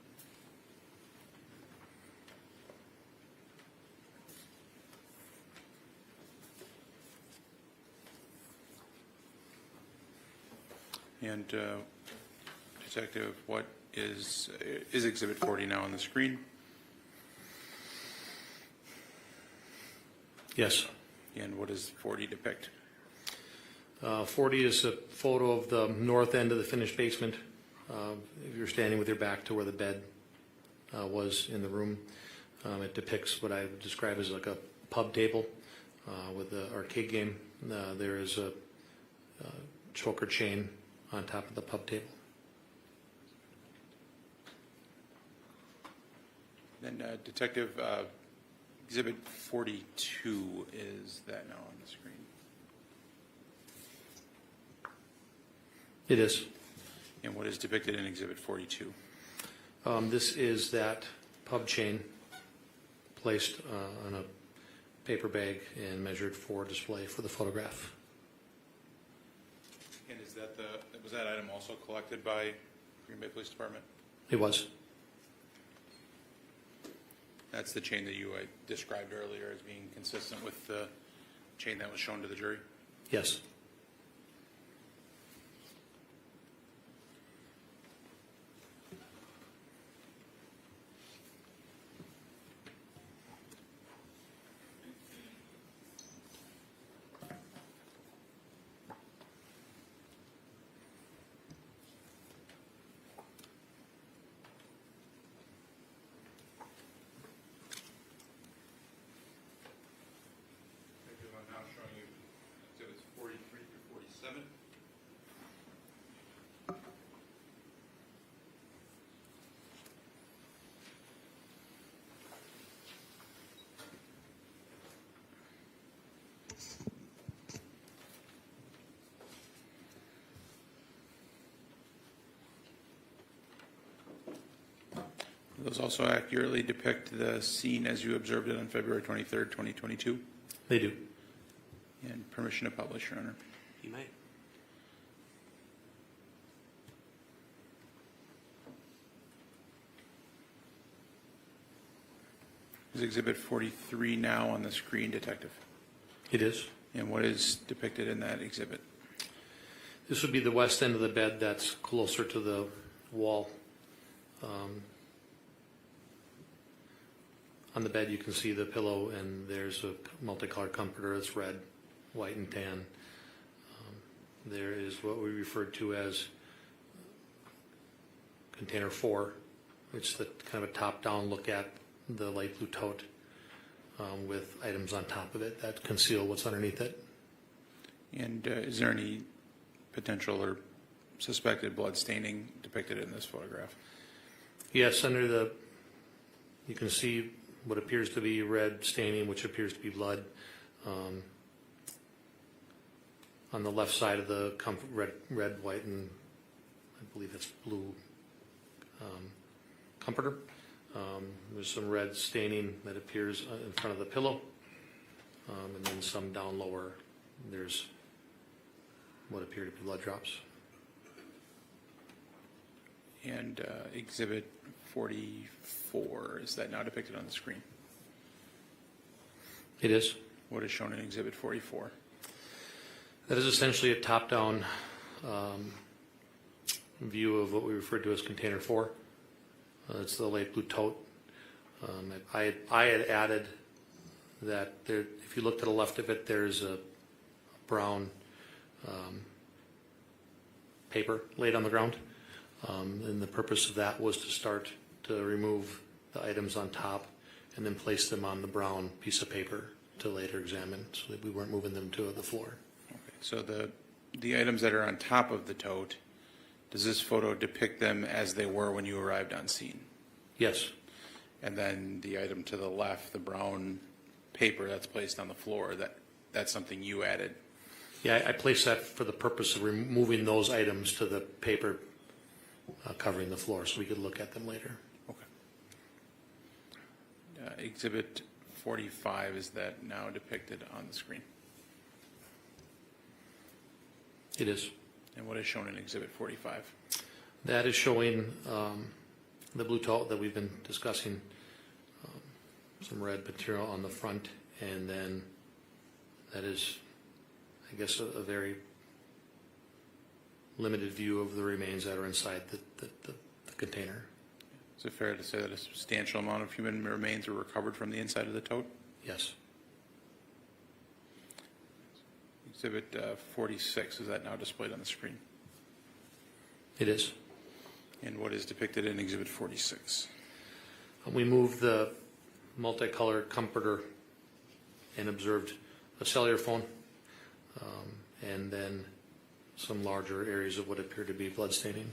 And Detective, what is Exhibit 40 now on the screen? Yes. And what does 40 depict? 40 is a photo of the north end of the finished basement. If you're standing with your back to where the bed was in the room, it depicts what I would describe as like a pub table with the arcade game. There is a choker chain on top of the pub table. Then Detective, Exhibit 42, is that now on the screen? It is. And what is depicted in Exhibit 42? This is that pub chain placed on a paper bag and measured for display for the photograph. And is that was that item also collected by Green Bay Police Department? It was. That's the chain that you described earlier as being consistent with the chain that was shown to the jury? Yes. I'm now showing you Exhibits 43 through 47. Those also accurately depict the scene as you observed it on February 23rd, 2022. They do. And permission to publish, Your Honor. You may. Is Exhibit 43 now on the screen, Detective? It is. And what is depicted in that exhibit? This would be the west end of the bed that's closer to the wall. On the bed you can see the pillow, and there's a multicolored comforter that's red, white, and tan. There is what we referred to as container 4, which is the kind of a top-down look at the light blue tote with items on top of it that conceal what's underneath it. And is there any potential or suspected blood staining depicted in this photograph? Yes, you can see what appears to be red staining, which appears to be blood. On the left side of the red, white, and I believe it's blue comforter. There's some red staining that appears in front of the pillow, and then some down lower. There's what appear to be blood drops. And Exhibit 44, is that now depicted on the screen? It is. What is shown in Exhibit 44? That is essentially a top-down view of what we refer to as container 4. It's the light blue tote. I had added that there, if you look to the left of it, there's a brown paper laid on the ground. And the purpose of that was to start to remove the items on top and then place them on the brown piece of paper to later examine, so that we weren't moving them to the floor. Okay, so the items that are on top of the tote, does this photo depict them as they were when you arrived on scene? Yes. And then the item to the left, the brown paper that's placed on the floor, that's something you added? Yeah, I placed that for the purpose of removing those items to the paper covering the floor so we could look at them later. Okay. Exhibit 45, is that now depicted on the screen? It is. And what is shown in Exhibit 45? That is showing the blue tote that we've been discussing, some red material on the front, and then that is, I guess, a very limited view of the remains that are inside the container. Is it fair to say that a substantial amount of human remains were recovered from the inside of the tote? Yes, Exhibit 46, is that now displayed on the screen? it is. And what is depicted in Exhibit 46? We moved the multicolored comforter and observed a cellular phone, and then some larger areas of what appeared to be blood staining.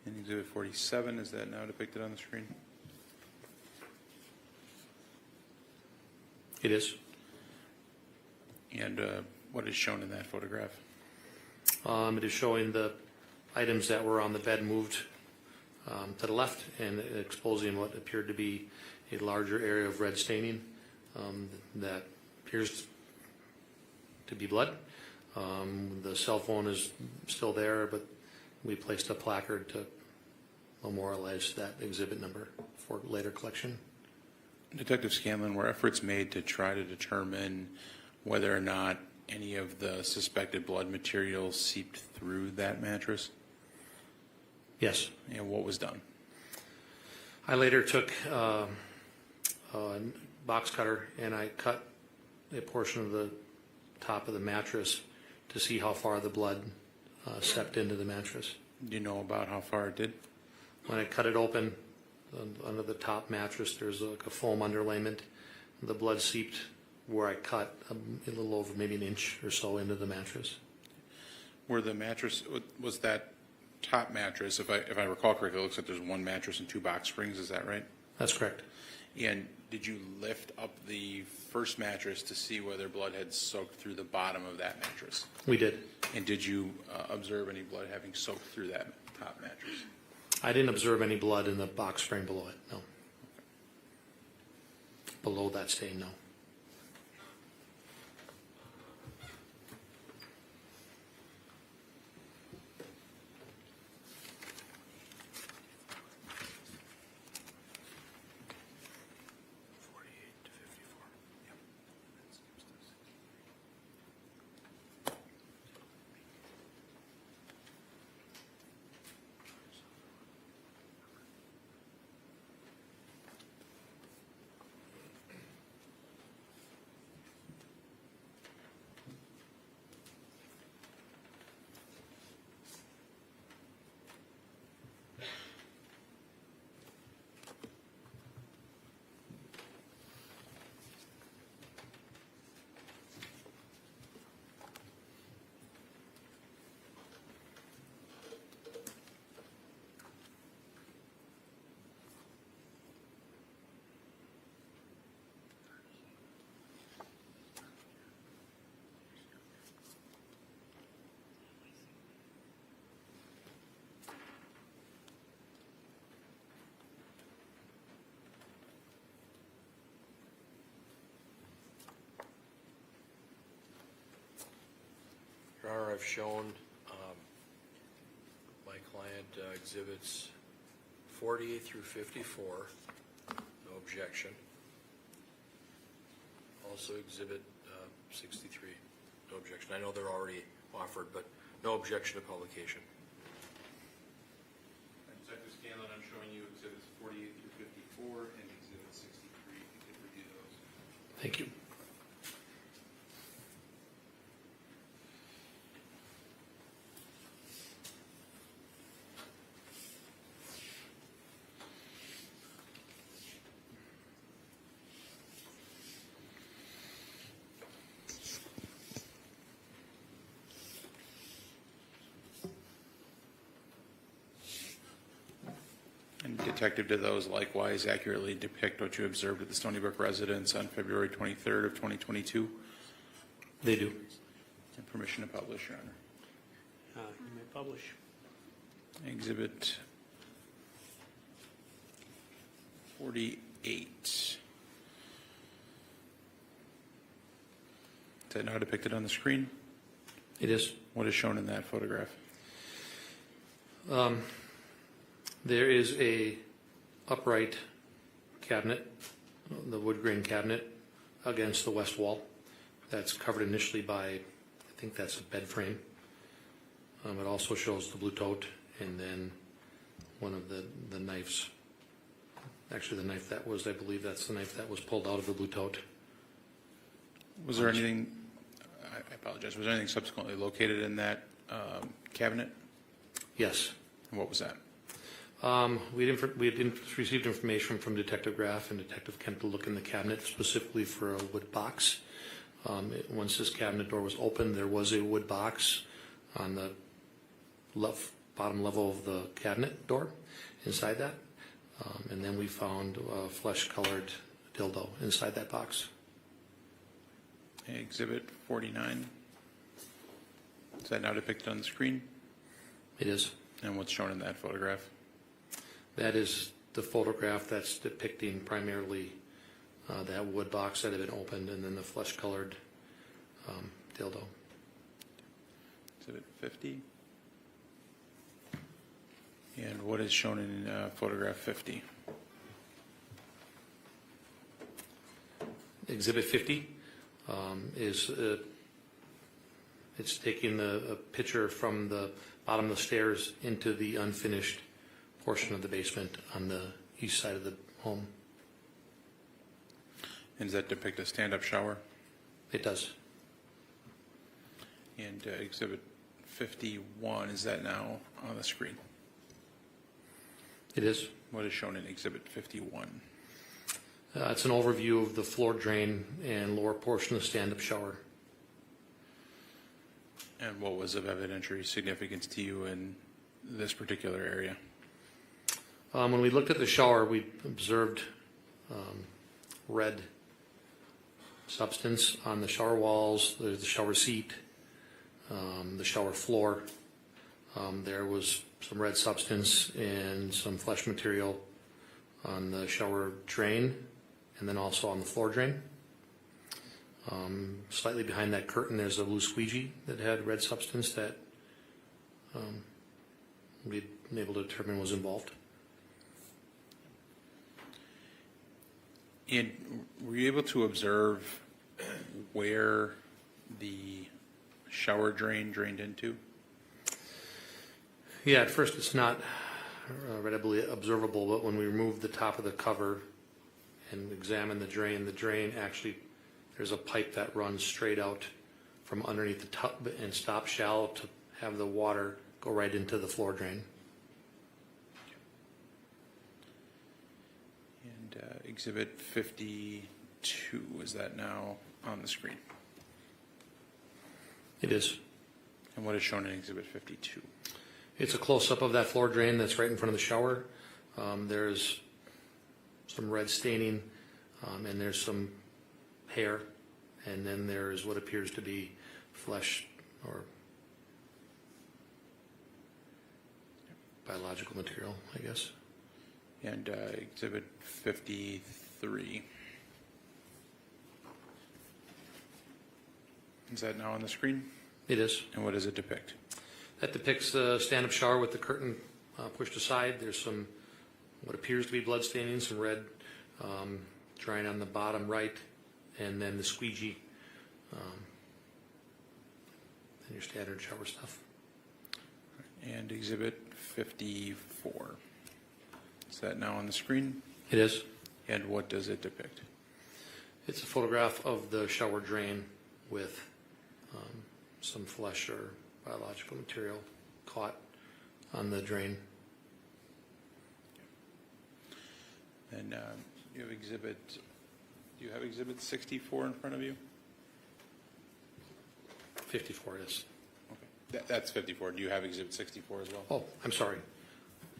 In Exhibit 47, is that now depicted on the screen? It is. And what is shown in that photograph? It is showing the items that were on the bed moved to the left and exposing what appeared to be a larger area of red staining that appears to be blood. The cell phone is still there, but we placed a placard to memorialize that exhibit number for later collection. Detective Scanlon, were efforts made to try to determine whether or not any of the suspected blood material seeped through that mattress? Yes. And what was done? I later took a box cutter and I cut a portion of the top of the mattress to see how far the blood seeped into the mattress. Do you know about how far it did? When I cut it open, under the top mattress, there's like a foam underlayment. The blood seeped where I cut a little over maybe an inch or so into the mattress. Where the mattress, was that top mattress, if I recall correctly, it looks like there's one mattress and two box springs, is that right? That's correct. And did you lift up the first mattress to see whether blood had soaked through the bottom of that mattress? We did. And did you observe any blood having soaked through that top mattress? I didn't observe any blood in the box spring below it, no. Below that stain, no. Your Honor, I've shown my client exhibits 48 through 54, no objection. Also exhibit 63, no objection. I know they're already offered, but no objection to publication. Detective Scanlon, I'm showing you exhibits 48 through 54 and exhibit 63. If you could review those. Thank you. And Detective, do those likewise accurately depict what you observed at the Stony Brook residence on February 23rd of 2022? They do. And permission to publish, Your Honor. You may publish. Exhibit 48. Is that now depicted on the screen? It is. What is shown in that photograph? There is a upright cabinet, the wood grain cabinet, against the west wall. That's covered initially by, I think that's a bed frame. It also shows the blue tote and then one of the knives. Actually, the knife that was, I believe that's the knife that was pulled out of the blue tote. Was there anything, I apologize, was there anything subsequently located in that cabinet? Yes. And what was that? We had received information from Detective Graff and Detective Kent to look in the cabinet specifically for a wood box. Once this cabinet door was opened, there was a wood box on the bottom level of the cabinet door inside that. And then we found a flesh-colored dildo inside that box. Exhibit 49. Is that now depicted on the screen? It is. And what's shown in that photograph? That is the photograph that's depicting primarily that wood box that had been opened and then the flesh-colored dildo. Exhibit 50. And what is shown in photograph 50? Exhibit 50 is it's taking a picture from the bottom of the stairs into the unfinished portion of the basement on the east side of the home. And does that depict a stand-up shower? It does. And exhibit 51, is that now on the screen? It is. What is shown in exhibit 51? It's an overview of the floor drain and lower portion of the stand-up shower. And what was of evidentiary significance to you in this particular area? When we looked at the shower, we observed red substance on the shower walls, the shower seat, the shower floor. There was some red substance and some flesh material on the shower drain and then also on the floor drain. Slightly behind that curtain, there's a blue squeegee that had red substance that we've been able to determine was involved. And were you able to observe where the shower drain drained into? Yeah, at first it's not readily observable, but when we remove the top of the cover and examine the drain actually, there's a pipe that runs straight out from underneath the tub and stops shallow to have the water go right into the floor drain. And exhibit 52, is that now on the screen? It is. And what is shown in exhibit 52? It's a close-up of that floor drain that's right in front of the shower. There's some red staining, and there's some hair, and then there's what appears to be flesh or biological material, I guess. And exhibit 53. Is that now on the screen? It is. And what does it depict? That depicts the stand-up shower with the curtain pushed aside. There's some what appears to be blood staining, some red drying on the bottom right, and then the squeegee and your standard shower stuff. And exhibit 54. Is that now on the screen? It is. And what does it depict? It's a photograph of the shower drain with some flesh or biological material caught on the drain. And you have exhibit 64 in front of you? 54 is. Okay. That's 54. Do you have exhibit 64 as well? Oh, I'm sorry.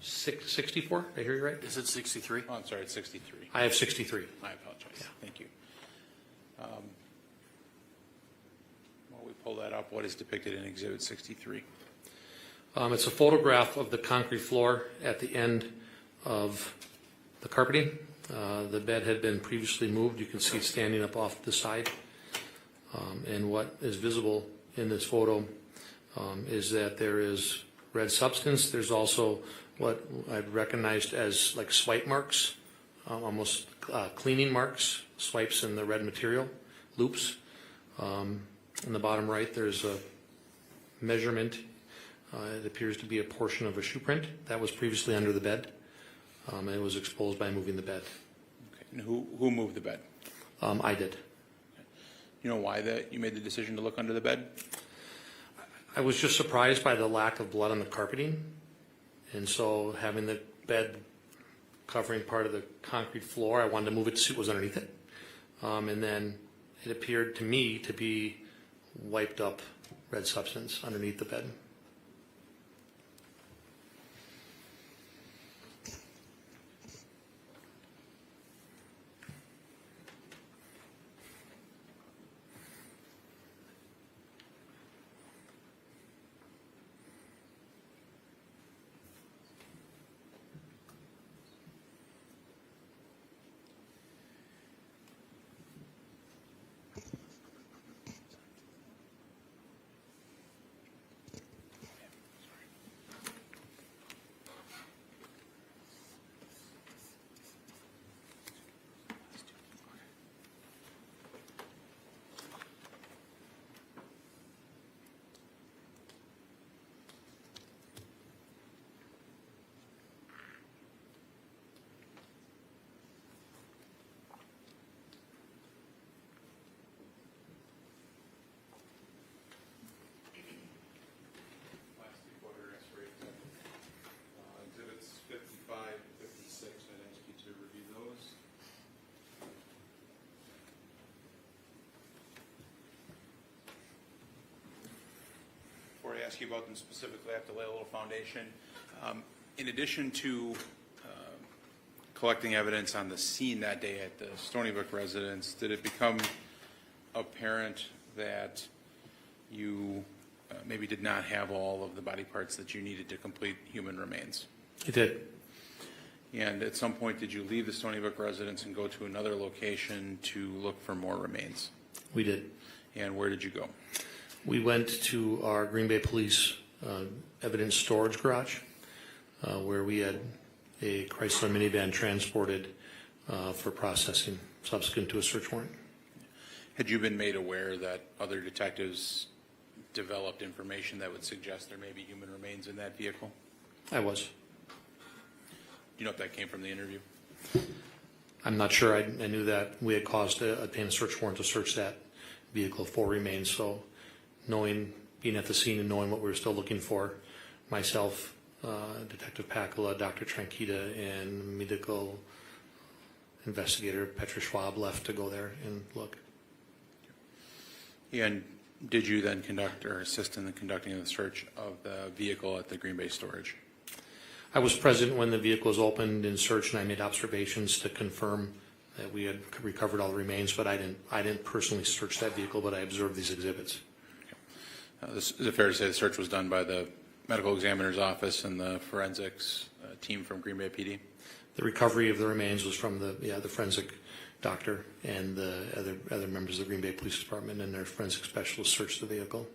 64? Did I hear you right? Is it 63? Oh, I'm sorry, it's 63. I have 63. I apologize. Yeah. Thank you. While we pull that up, what is depicted in exhibit 63? It's a photograph of the concrete floor at the end of the carpeting. The bed had been previously moved. You can see it standing up off the side. And what is visible in this photo is that there is red substance. There's also what I've recognized as like swipe marks, almost cleaning marks, swipes in the red material, loops. In the bottom right, there's a measurement It appears to be a portion of a shoe print that was previously under the bed, and it was exposed by moving the bed. Okay. And who moved the bed? I did. You know why that you made the decision to look under the bed? I was just surprised by the lack of blood on the carpeting, and so having the bed covering part of the concrete floor, I wanted to move it to see what was underneath it. And then it appeared to me to be wiped up red substance underneath the bed. Exhibits 55 and 56, I'd ask you to review those. Before I ask you about them specifically, I have to lay a little foundation. In addition to collecting evidence on the scene that day at the Stony Brook residence, did it become apparent that you maybe did not have all of the body parts that you needed to complete human remains? It did. And at some point, did you leave the Stony Brook residence and go to another location to look for more remains? We did. And where did you go? We went to our Green Bay Police evidence storage garage, where we had a Chrysler minivan transported for processing subsequent to a search warrant. Had you been made aware that other detectives developed information that would suggest there may be human remains in that vehicle? I was. Do you know if that came from the interview? I'm not sure. I knew that we had caused obtain a search warrant to search that vehicle for remains. So being at the scene and knowing what we were still looking for, myself, Detective Pacula, Dr. Tranquita, and medical investigator Petra Schwab left to go there and look. And did you then conduct or assist in the conducting of the search of the vehicle at the Green Bay storage? I was present when the vehicle was opened and searched, and I made observations to confirm that we had recovered all the remains, but I didn't personally search that vehicle, but I observed these exhibits. Is it fair to say the search was done by the medical examiner's office and the forensics team from Green Bay PD? The recovery of the remains was from the forensic doctor and the other members of the Green Bay Police Department, and their forensic specialists searched the vehicle.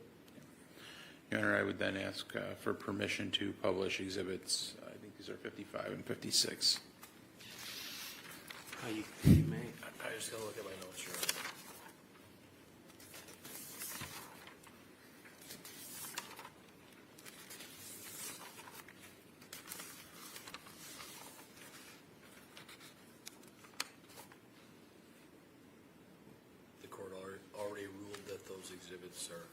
Your Honor, I would then ask for permission to publish exhibits. I think these are 55 and 56. You may. I just gotta look at my notes here. The court already ruled that those exhibits are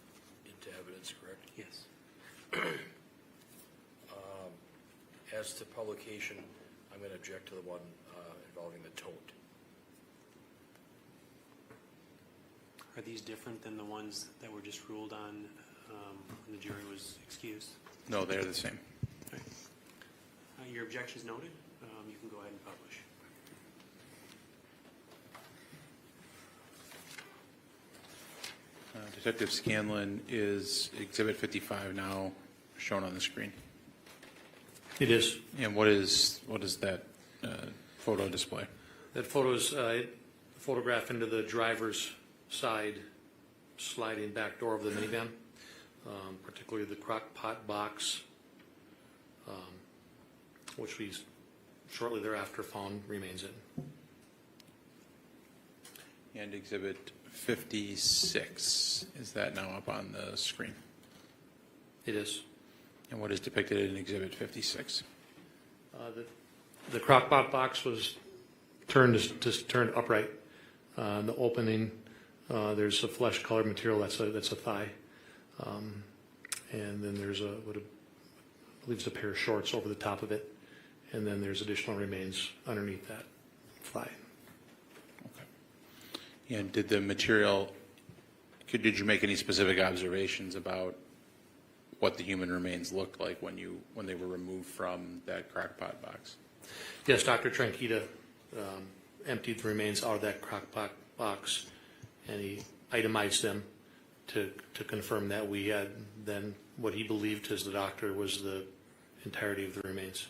into evidence, correct? Yes. As to publication, I'm going to object to the one involving the tote. Are these different than the ones that were just ruled on when the jury was excused? No, they're the same. Right. Your objection is noted. You can go ahead and publish. Detective Scanlon, is Exhibit 55 now shown on the screen? It is. And what is that photo display? That photo is a photograph into the driver's side sliding back door of the minivan, particularly the crock pot box, which we shortly thereafter found remains in. And Exhibit 56, is that now up on the screen? It is. And what is depicted in Exhibit 56? The crock pot box was turned upright. The opening, there's a flesh-colored material that's a thigh, and then there's I believe it's a pair of shorts over the top of it, and then there's additional remains underneath that thigh. Okay. And did the material? Did you make any specific observations about what the human remains looked like when they were removed from that crock pot box? Yes, Dr. Tranquita emptied the remains out of that crock pot box, and he itemized them to confirm that we had then what he believed as the doctor was the entirety of the remains.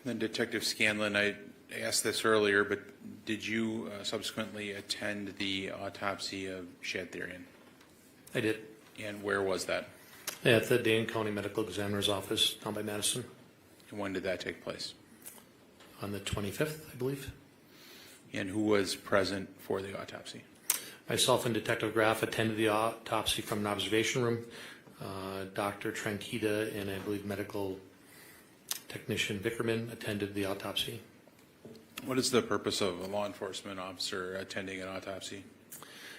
Then Detective Scanlon, I asked this earlier, but did you subsequently attend the autopsy of Shadtherian? I did. And where was that? At the Dane County Medical Examiner's Office down by Madison And when did that take place? on the 25th, I believe. And who was present for the autopsy? Myself and Detective Graff attended the autopsy from an observation room. Dr. Tranquita and I believe medical technician Vickerman attended the autopsy. What is the purpose of a law enforcement officer attending an autopsy?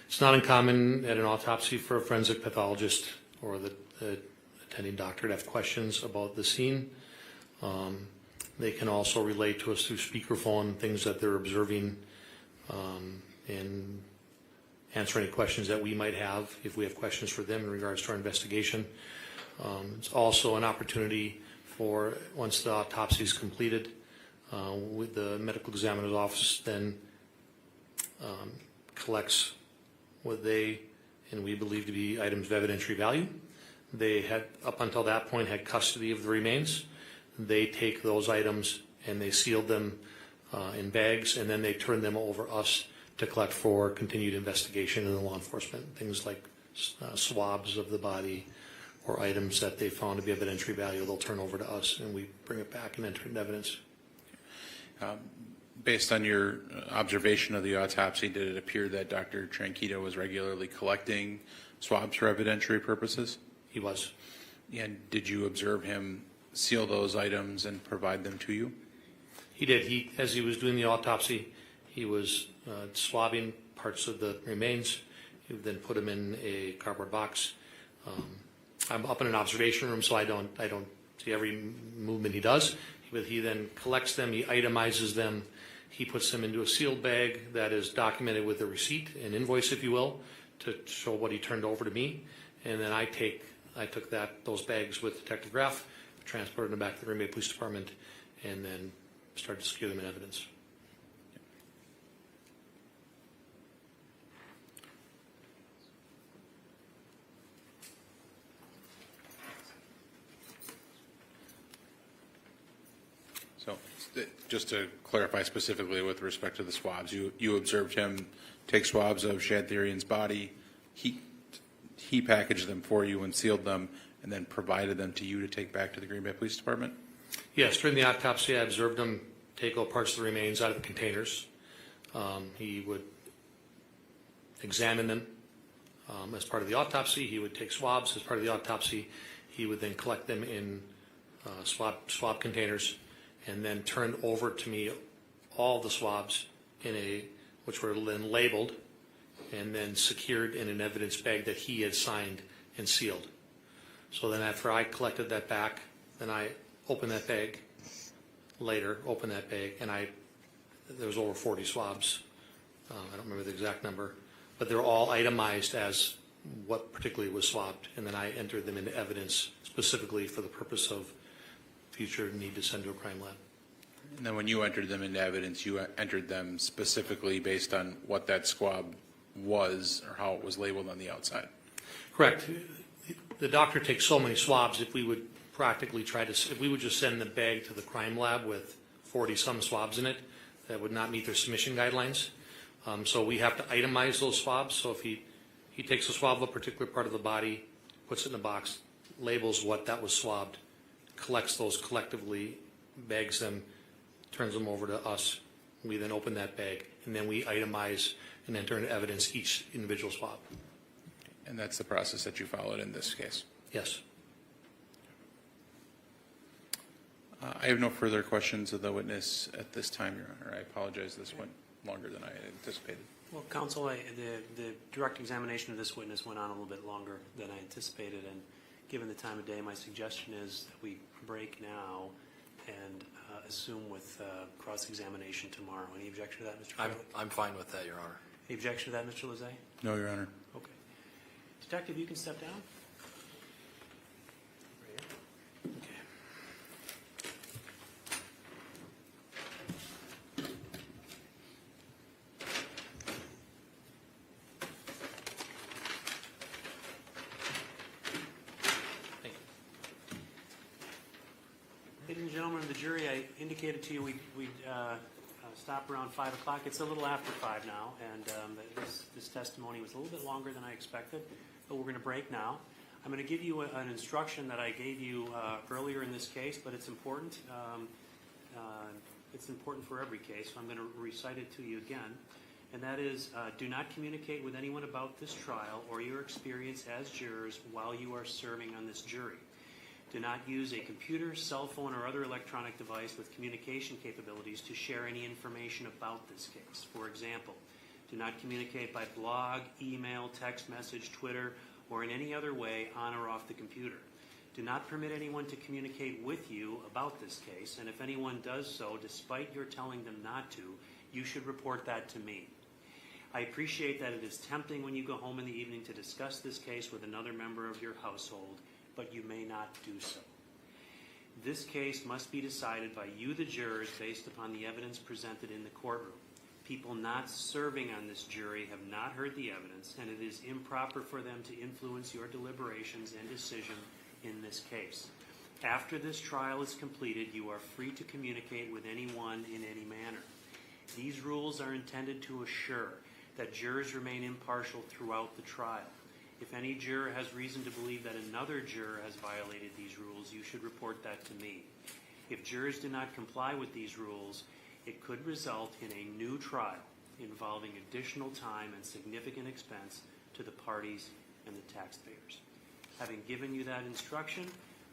It's not uncommon at an autopsy for a forensic pathologist or the attending doctor to have questions about the scene. They can also relate to us through speakerphone, things that they're observing, and answer any questions that we might have if we have questions for them in regards to our investigation. It's also an opportunity for, once the autopsy is completed, with the medical examiner's office then collects what they and we believe to be items of evidentiary value. They had, up until that point, had custody of the remains. They take those items and they sealed them in bags, and then they turn them over us to collect for continued investigation in the law enforcement. Things like swabs of the body or items that they found to be evidentiary value, they'll turn over to us, and we bring it back and enter it in evidence. Based on your observation of the autopsy, did it appear that Dr. Tranquita was regularly collecting swabs for evidentiary purposes? He was. And did you observe him seal those items and provide them to you? He did. As he was doing the autopsy, he was swabbing parts of the remains. He would then put them in a cardboard box. I'm up in an observation room, so I don't see every movement he does. But he then collects them, he itemizes them, he puts them into a sealed bag that is documented with a receipt, an invoice, if you will, to show what he turned over to me. And then I took those bags with Detective Graff, transported them back to the Green Bay Police Department, and then started to secure them in evidence. So just to clarify specifically with respect to the swabs, you observed him take swabs of Shadtherian's body, he packaged them for you and sealed them, and then provided them to you to take back to the Green Bay Police Department? Yes, during the autopsy, I observed him take all parts of the remains out of the containers. He would examine them as part of the autopsy. He would take swabs as part of the autopsy. He would then collect them in swab containers, and then turn over to me all the swabs which were then labeled and then secured in an evidence bag that he had signed and sealed. So then after I collected that back, then I opened that bag later, and there was over 40 swabs. I don't remember the exact number, but they're all itemized as what particularly was swabbed, and then I entered them into evidence specifically for the purpose of future need to send to a crime lab. And then when you entered them into evidence, you entered them specifically based on what that swab was or how it was labeled on the outside? Correct. The doctor takes so many swabs, if we would if we would just send the bag to the crime lab with 40-some swabs in it, that would not meet their submission guidelines. So we have to itemize those swabs. So if he takes a swab of a particular part of the body, puts it in a box, labels what that was swabbed, collects those collectively, bags them, turns them over to us, We then open that bag, and then we itemize and enter into evidence each individual swab. And that's the process that you followed in this case. Yes. I have no further questions of the witness at this time, Your Honor. I apologize, this went longer than I had anticipated. Well, counsel, the direct examination of this witness went on a little bit longer than I anticipated, and given the time of day, my suggestion is that we break now and assume with cross-examination tomorrow. Any objection to that, Mr. Freilich? I'm fine with that, Your Honor. Any objection to that, Mr. Lezay? No, Your Honor. Okay. Detective, you can step down. Okay. Thank you. Ladies and gentlemen of the jury, I indicated to you we'd stop around 5 o'clock. It's a little after 5 now, and this testimony was a little bit longer than I expected, but we're going to break now. I'm going to give you an instruction that I gave you earlier in this case, but it's important. It's important for every case, so I'm going to recite it to you again. And that is, do not communicate with anyone about this trial or your experience as jurors while you are serving on this jury. Do not use a computer, cell phone, or other electronic device with communication capabilities to share any information about this case. For example, do not communicate by blog, email, text message, Twitter, or in any other way on or off the computer. Do not permit anyone to communicate with you about this case, and if anyone does so, despite your telling them not to, you should report that to me. I appreciate that it is tempting when you go home in the evening to discuss this case with another member of your household, but you may not do so. This case must be decided by you, the jurors, based upon the evidence presented in the courtroom. People not serving on this jury have not heard the evidence, and it is improper for them to influence your deliberations and decision in this case. After this trial is completed, you are free to communicate with anyone in any manner. These rules are intended to assure that jurors remain impartial throughout the trial. If any juror has reason to believe that another juror has violated these rules, you should report that to me. If jurors do not comply with these rules, it could result in a new trial involving additional time and significant expense to the parties and the taxpayers. Having given you that instruction,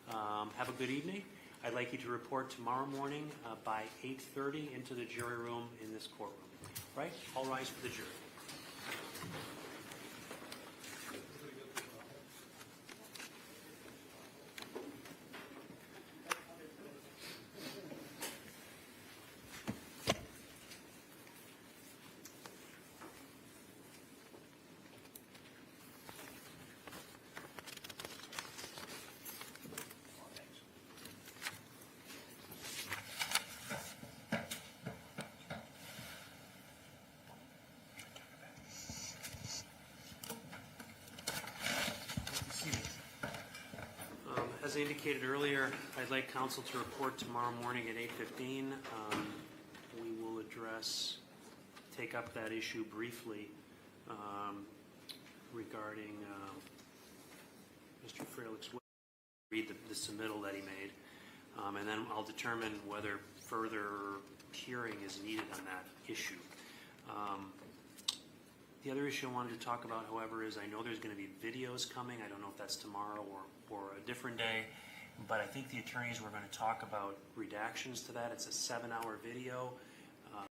have a good evening. I'd like you to report tomorrow morning by 8:30 into the jury room in this courtroom. Right? All rise for the jury. As I indicated earlier, I'd like counsel to report tomorrow morning at 8:15. We will take up that issue briefly regarding Mr. Freilich's read the submittal that he made, and then I'll determine whether further hearing is needed on that issue. The other issue I wanted to talk about, however, is I know there's going to be videos coming. I don't know if that's tomorrow or a different day, but I think the attorneys were going to talk about redactions to that. It's a 7-hour video.